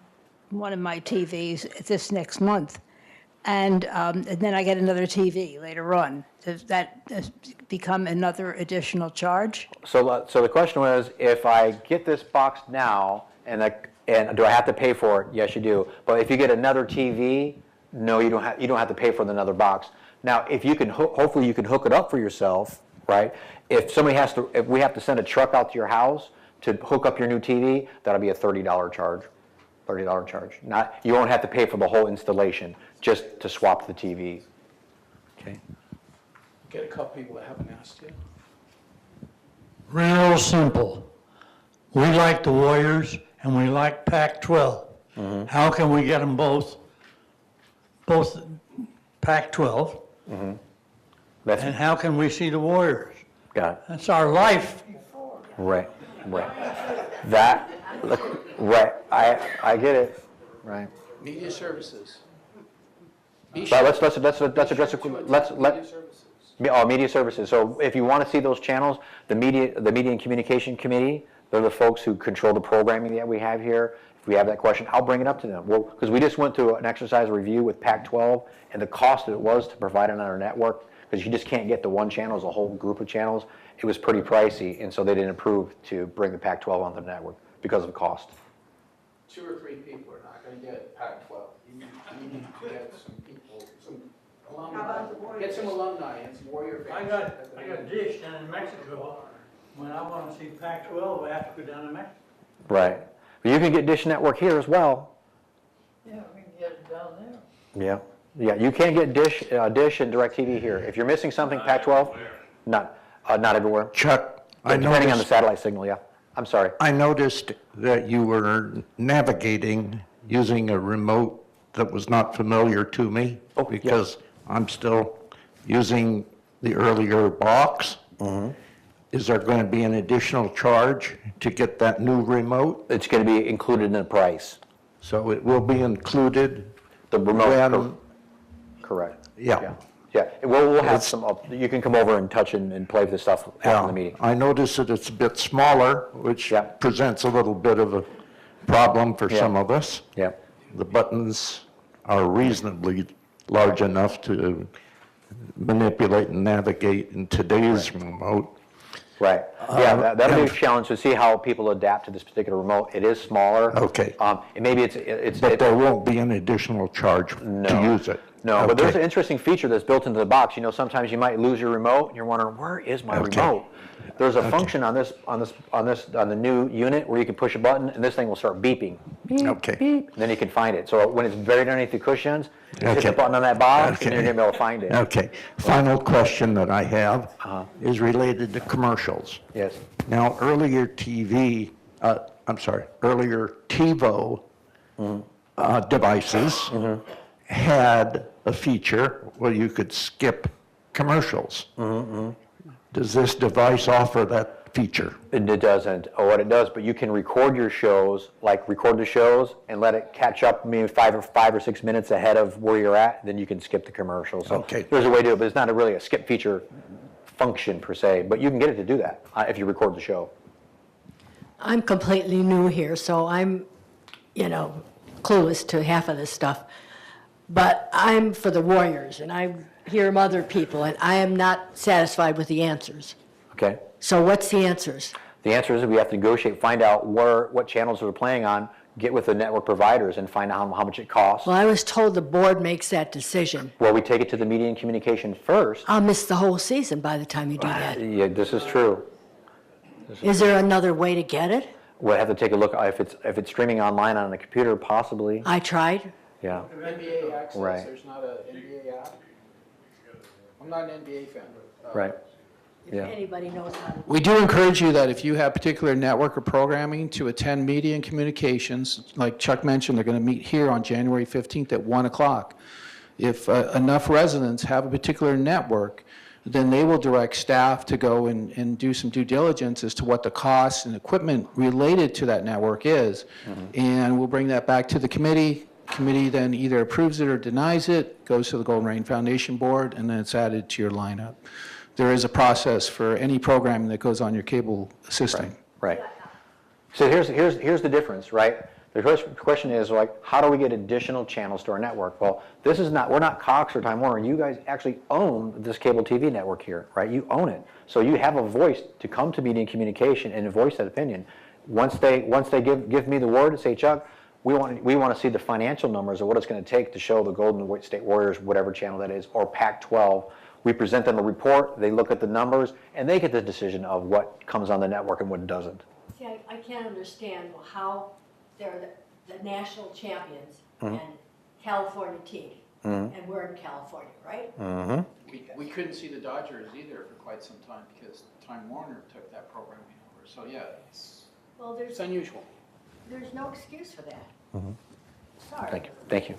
S16: one of my TVs this next month, and then I get another TV later on. Does that become another additional charge?
S1: So the question was, if I get this box now, and do I have to pay for it? Yes, you do. But if you get another TV, no, you don't have to pay for another box. Now, if you can, hopefully you can hook it up for yourself, right? If we have to send a truck out to your house to hook up your new TV, that'll be a $30 charge. $30 charge. You won't have to pay for the whole installation, just to swap the TV. Okay.
S2: Get a couple people that haven't asked yet.
S17: Real simple. We like the Warriors and we like Pac-12. How can we get them both Pac-12? And how can we see the Warriors?
S1: Got it.
S17: That's our life.
S1: Right. Right. I get it. Right.
S2: Media services.
S1: But let's address it. Media services. So if you want to see those channels, the Media and Communication Committee, they're the folks who control the programming that we have here. If we have that question, I'll bring it up to them. Well, because we just went through an exercise review with Pac-12 and the cost that it was to provide it on our network, because you just can't get the one channel as a whole group of channels. It was pretty pricey, and so they didn't approve to bring the Pac-12 onto the network because of cost.
S2: 2 or 3 people are not going to get Pac-12. You need to get some people, some alumni. Get some alumni and some Warrior fans.
S17: I got Dish down in Mexico. When I want to see Pac-12, I have to go down to Mexico.
S1: Right. But you can get Dish Network here as well.
S8: Yeah, we can get it down there.
S1: Yeah, you can get Dish and DirecTV here. If you're missing something, Pac-12, not everywhere.
S18: Chuck,
S1: Depending on the satellite signal, yeah. I'm sorry.
S18: I noticed that you were navigating using a remote that was not familiar to me because I'm still using the earlier box. Is there going to be an additional charge to get that new remote?
S1: It's going to be included in the price.
S18: So it will be included?
S1: The remote,
S18: when,
S1: correct.
S18: Yeah.
S1: Yeah, we'll have some, you can come over and touch and play with this stuff after the meeting.
S18: I noticed that it's a bit smaller, which presents a little bit of a problem for some of us.
S1: Yeah.
S18: The buttons are reasonably large enough to manipulate and navigate in today's remote.
S1: Right. Yeah, that'll be a challenge to see how people adapt to this particular remote. It is smaller.
S18: Okay.
S1: And maybe it's.
S18: But there won't be an additional charge to use it?
S1: No, but there's
S18: Okay.
S1: an interesting feature that's built into the box. You know, sometimes you might lose your remote and you're wondering, where is my remote? There's a function on the new unit where you can push a button and this thing will start beeping. Beep,
S18: Okay.
S1: beep, and then you can find it. So when it's buried underneath the cushions, you hit
S18: Okay.
S1: the button on that box
S18: Okay.
S1: and you're gonna be able to find it.
S18: Okay. Final question that I have is related to commercials.
S1: Yes.
S18: Now, earlier earlier TiVo devices had a feature where you could skip commercials. Does this device offer that feature?
S1: It doesn't, or what it does, but you can record your shows, like record the shows and let it catch up maybe 5 or 6 minutes ahead of where you're at, then you can skip the commercial. So there's a way to do it, but it's not really a skip feature function per se, but you can get it to do that if you record the show.
S13: I'm completely new here, so I'm, clueless to half of this stuff. But I'm for the Warriors, and I hear other people, and I am not satisfied with the answers.
S1: Okay.
S13: So what's the answers?
S1: The answer is we have to negotiate, find out what channels they're playing on, get with the network providers and find out how much it costs.
S13: Well, I was told the board makes that decision.
S1: Well, we take it to the media and communication first.
S13: I'll miss the whole season by the time you do that.
S1: Yeah, this is true.
S13: Is there another way to get it?
S1: We'll have to take a look, if it's streaming online on a computer, possibly.
S13: I tried.
S1: Yeah.
S2: NBA access,
S1: Right.
S2: there's not an NBA app? I'm not an NBA fan.
S1: Right.
S13: If
S1: Yeah.
S13: anybody knows how to.
S2: We do encourage you that if you have particular network or programming to attend media and communications, like Chuck mentioned, they're going to meet here on January 15th at 1 o'clock. If enough residents have a particular network, then they will direct staff to go and do some due diligence as to what the costs and equipment related to that network is. And we'll bring that back to the committee. Committee then either approves it or denies it, goes to the Golden Rain Foundation Board, and then it's added to your lineup. There is a process for any programming that goes on your cable system.
S1: Right. So here's the difference, right? The question is like, how do we get additional channels to our network? Well, we're not Cox or Time Warner. You guys actually own this cable TV network here, right? You own it. So you have a voice to come to media and communication and voice that opinion. Once they give me the word and say, Chuck, we want to see the financial numbers of what it's going to take to show the Golden State Warriors, whatever channel that is, or Pac-12. We present them a report, they look at the numbers, and they get the decision of what comes on the network and what doesn't.
S13: See, I can't understand how they're the national champions and California team, and we're in California, right?
S2: We couldn't see the Dodgers either for quite some time because Time Warner took that programming over. So yeah,
S13: Well,
S2: it's unusual.
S13: There's no excuse for that. Sorry.
S1: Thank you. Thank you.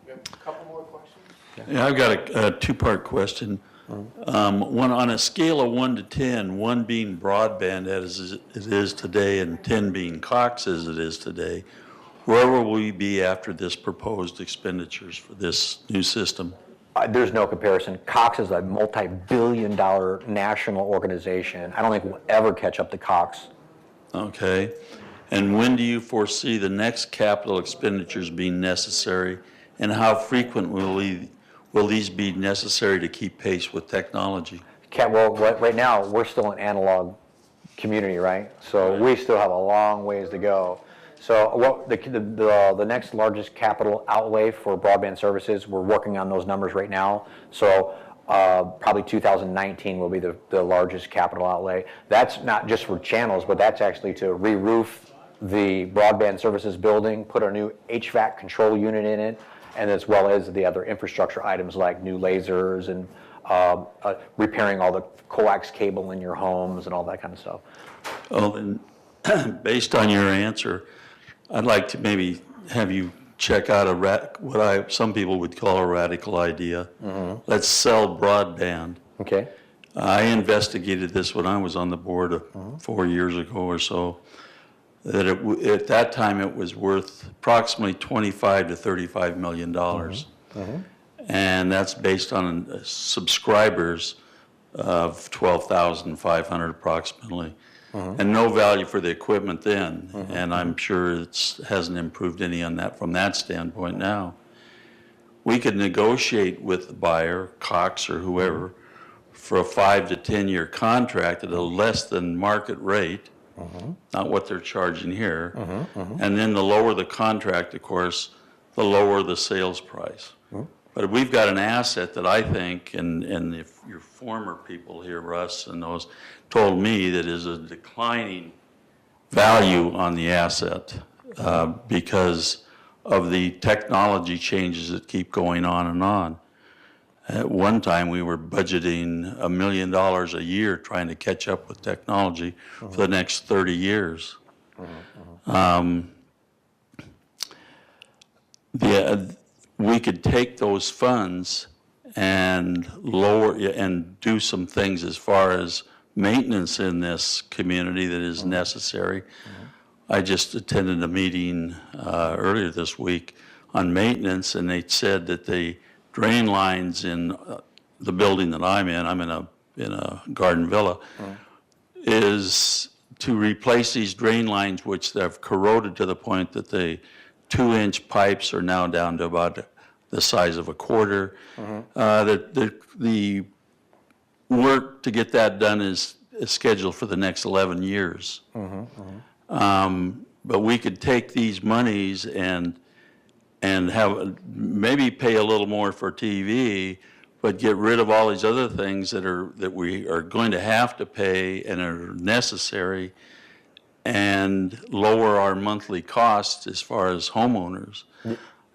S2: We have a couple more questions?
S12: Yeah, I've got a two-part question. One, on a scale of 1 to 10, 1 being broadband as it is today and 10 being Cox as it is today, where will we be after this proposed expenditures for this new system?
S1: There's no comparison. Cox is a multi-billion-dollar national organization. I don't think we'll ever catch up to Cox.
S12: Okay. And when do you foresee the next capital expenditures being necessary, and how frequent will these be necessary to keep pace with technology?
S1: Well, right now, we're still an analog community, right? So we still have a long ways to go. So the next largest capital outlay for broadband services, we're working on those numbers right now. So probably 2019 will be the largest capital outlay. That's not just for channels, but that's actually to re-roof the broadband services building, put a new HVAC control unit in it, and as well as the other infrastructure items like new lasers and repairing all the coax cable in your homes and all that kind of stuff.
S12: Well, then, based on your answer, I'd like to maybe have you check out what some people would call a radical idea. Let's sell broadband.
S1: Okay.
S12: I investigated this when I was on the board 4 years ago or so. That at that time it was worth approximately $25 to $35 million. And that's based on subscribers of 12,500 approximately. And no value for the equipment then. And I'm sure it hasn't improved any on that from that standpoint now. We could negotiate with the buyer, Cox or whoever, for a 5 to 10-year contract at a less than market rate, not what they're charging here. And then the lower the contract, of course, the lower the sales price. But we've got an asset that I think, and if your former people here, Russ, and those, told me that is a declining value on the asset because of the technology changes that keep going on and on. At one time, we were budgeting $1 million a year trying to catch up with technology for the next 30 years. We could take those funds and lower and do some things as far as maintenance in this community that is necessary. I just attended a meeting earlier this week on maintenance, and they said that the drain lines in the building that I'm in a garden villa, is to replace these drain lines which have corroded to the point that the 2-inch pipes are now down to about the size of a quarter. The work to get that done is scheduled for the next 11 years. But we could take these monies and have maybe pay a little more for TV, but get rid of all these other things that we are going to have to pay and are necessary, and lower our monthly costs as far as homeowners.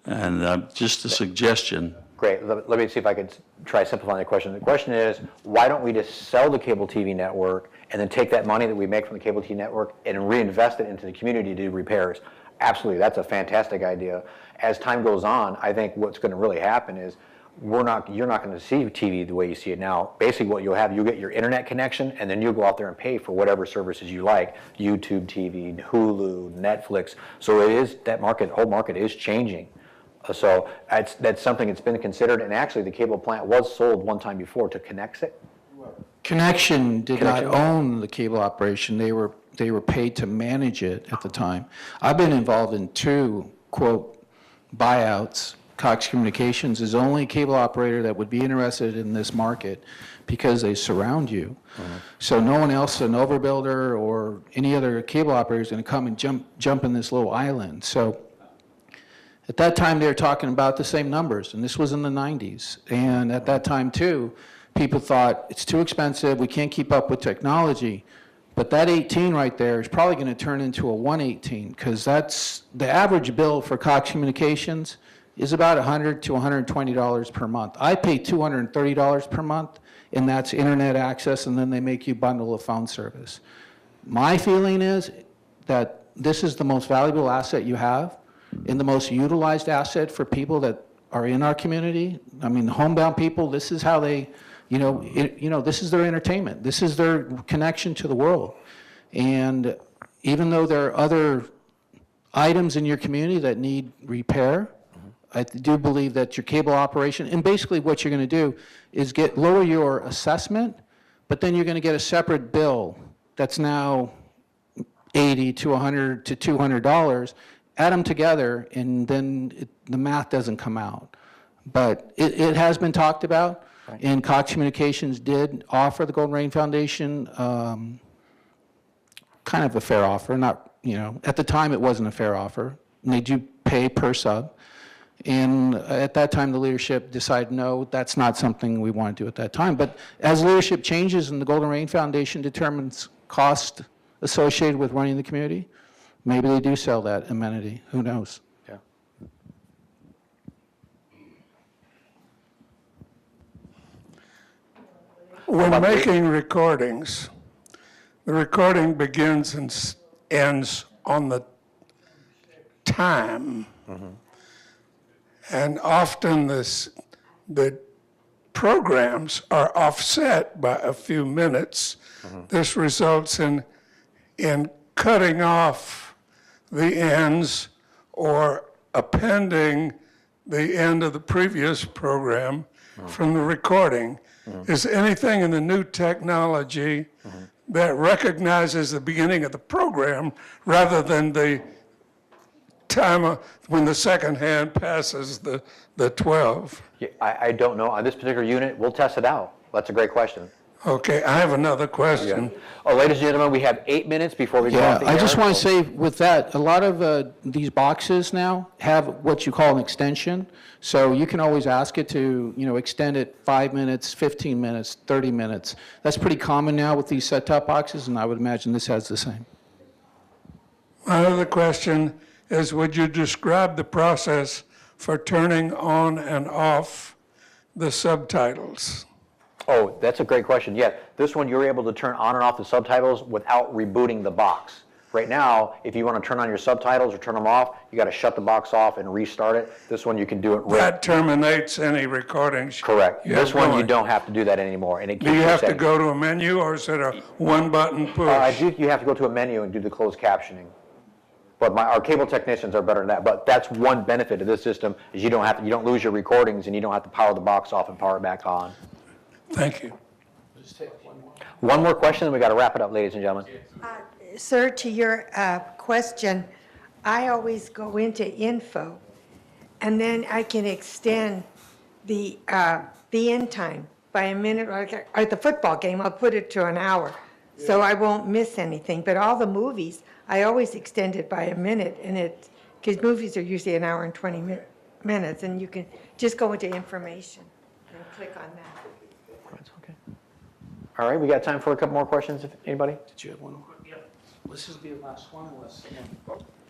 S12: And just a suggestion.
S1: Great. Let me see if I could try simplifying the question. The question is, why don't we just sell the cable TV network and then take that money that we make from the cable TV network and reinvest it into the community to do repairs? Absolutely, that's a fantastic idea. As time goes on, I think what's going to really happen is you're not going to see TV the way you see it now. Basically what you'll get your internet connection, and then you'll go out there and pay for whatever services you like, YouTube TV, Hulu, Netflix. So it is, that whole market is changing. So that's something that's been considered, and actually the cable plant was sold one time before to Connexit.
S2: Connection did not own the cable operation. They were paid to manage it at the time. I've been involved in 2, quote, buyouts. Cox Communications is the only cable operator that would be interested in this market because they surround you. So no one else, an overbuilder or any other cable operator is going to come and jump in this little island. So at that time, they were talking about the same numbers, and this was in the 90s. And at that time, too, people thought, it's too expensive, we can't keep up with technology. But that 18 right there is probably going to turn into a 118, because that's the average bill for Cox Communications is about $100 to $120 per month. I pay $230 per month, and that's internet access, and then they make you bundle a phone service. My feeling is that this is the most valuable asset you have, and the most utilized asset for people that are in our community. I mean, homebound people, this is how they, this is their entertainment. This is their connection to the world. And even though there are other items in your community that need repair, I do believe that your cable operation, and basically what you're going to do is lower your assessment, but then you're going to get a separate bill that's now $80 to $100 to $200. Add them together, and then the math doesn't come out. But it has been talked about, and Cox Communications did offer the Golden Rain Foundation kind of a fair offer. Not, at the time it wasn't a fair offer, and they do pay per sub. And at that time, the leadership decided, no, that's not something we want to do at that time. But as leadership changes and the Golden Rain Foundation determines cost associated with running the community, maybe they do sell that amenity. Who knows?
S1: Yeah.
S4: When making recordings, the recording begins and ends on the time. And often the programs are offset by a few minutes. This results in cutting off the ends or appending the end of the previous program from the recording. Is anything in the new technology that recognizes the beginning of the program rather than the time when the second hand passes the 12?
S1: I don't know. On this particular unit, we'll test it out. That's a great question.
S4: Okay, I have another question.
S1: Oh, ladies and gentlemen, we have 8 minutes before we go
S2: Yeah,
S1: off the
S2: I
S1: air.
S2: just want to
S1: so-
S2: say with that, a lot of these boxes now have what you call an extension. So you can always ask it to, extend it 5 minutes, 15 minutes, 30 minutes. That's pretty common now with these set-top boxes, and I would imagine this has the same.
S4: My other question is, would you describe the process for turning on and off the subtitles?
S1: Oh, that's a great question. Yeah, this one you're able to turn on and off the subtitles without rebooting the box. Right now, if you want to turn on your subtitles or turn them off, you got to shut the box off and restart it. This one you can do it right.
S4: That terminates any recordings.
S1: Correct.
S4: you
S1: This
S4: have
S1: one you
S4: going.
S1: don't have to do that anymore, and it keeps
S4: Do you
S1: your
S4: have to
S1: settings.
S4: go to a menu, or is it a one-button push?
S1: You have to go to a menu and do the closed captioning. But our cable technicians are better than that. But that's one benefit of this system is you don't lose your recordings and you don't have to power the box off and power it back on.
S4: Thank you.
S1: One more question, then we got to wrap it up, ladies and gentlemen.
S19: Sir, to your question, I always go into info, and then I can extend the end time by a minute. Like at the football game, I'll put it to an hour, so I won't miss anything. But all the movies, I always extend it by a minute, and because movies are usually an hour and 20 minutes, and you can just go into information and click on that.
S1: All right, we got time for a couple more questions, if anybody?
S2: Did you have one? Yeah. This is the last one, unless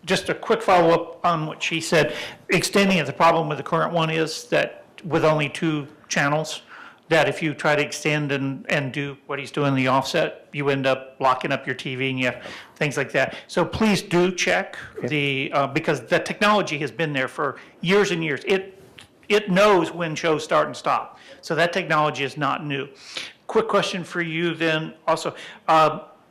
S9: Just a quick follow-up on what she said. Extending it, the problem with the current one is that with only 2 channels, that if you try to extend and do what he's doing, the offset, you end up locking up your TV and you have things like that. So please do check because the technology has been there for years and years. It knows when shows start and stop. So that technology is not new. Quick question for you then also.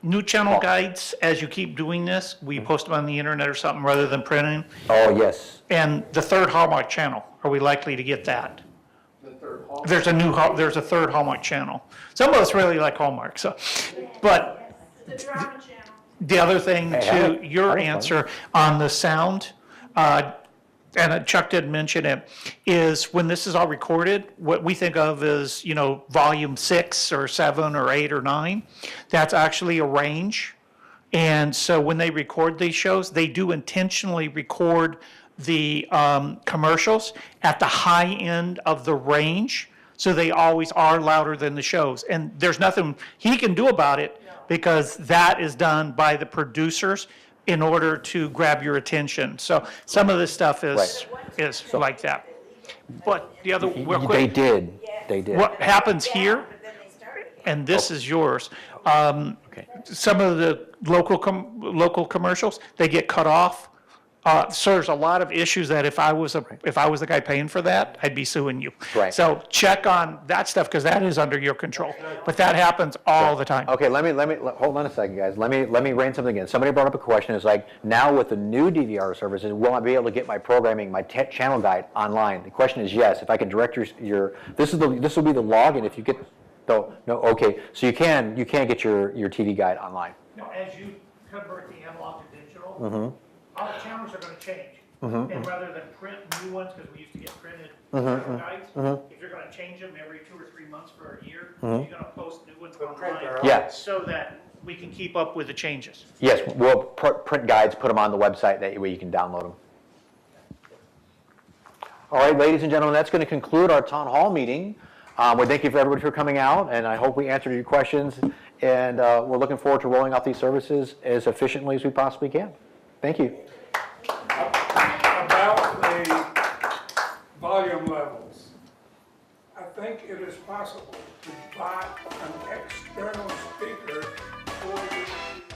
S9: New channel guides, as you keep doing this, we post them on the internet or something rather than printing?
S1: Oh, yes.
S9: And the third Hallmark channel, are we likely to get that? There's a third Hallmark channel. Some of us really like Hallmark, so, but the other thing to your answer on the sound, and Chuck did mention it, is when this is all recorded, what we think of as, volume 6 or 7 or 8 or 9, that's actually a range. And so when they record these shows, they do intentionally record the commercials at the high end of the range, so they always are louder than the shows. And there's nothing he can do about it because that is done by the producers in order to grab your attention. So some of this stuff is like that. But the other, real quick.
S1: They did.
S9: What happens here, and this is yours, some of the local commercials, they get cut off. So there's a lot of issues that if I was the guy paying for that, I'd be suing you.
S1: Right.
S9: So check on that stuff because that is under your control. But that happens all the time.
S1: Okay, let me hold on a second, guys. Let me rein something in. Somebody brought up a question. It's like, now with the new DVR services, will I be able to get my programming, my channel guide online? The question is yes. If I can direct your this will be the login. If you get no, okay. So you can get your TV guide online.
S9: Now, as you convert the analog to digital, all the channels are going to change. And rather than print new ones, because we used to get printed channel guides, if you're going to change them every 2 or 3 months for a year, you're going to post new ones online.
S1: Yeah.
S9: So that we can keep up with the changes.
S1: Yes, we'll print guides, put them on the website, that way you can download them. All right, ladies and gentlemen, that's going to conclude our town hall meeting. We thank you for everybody for coming out, and I hope we answered your questions. And we're looking forward to rolling out these services as efficiently as we possibly can. Thank you.
S4: About the volume levels, I think it is possible to buy an external speaker for the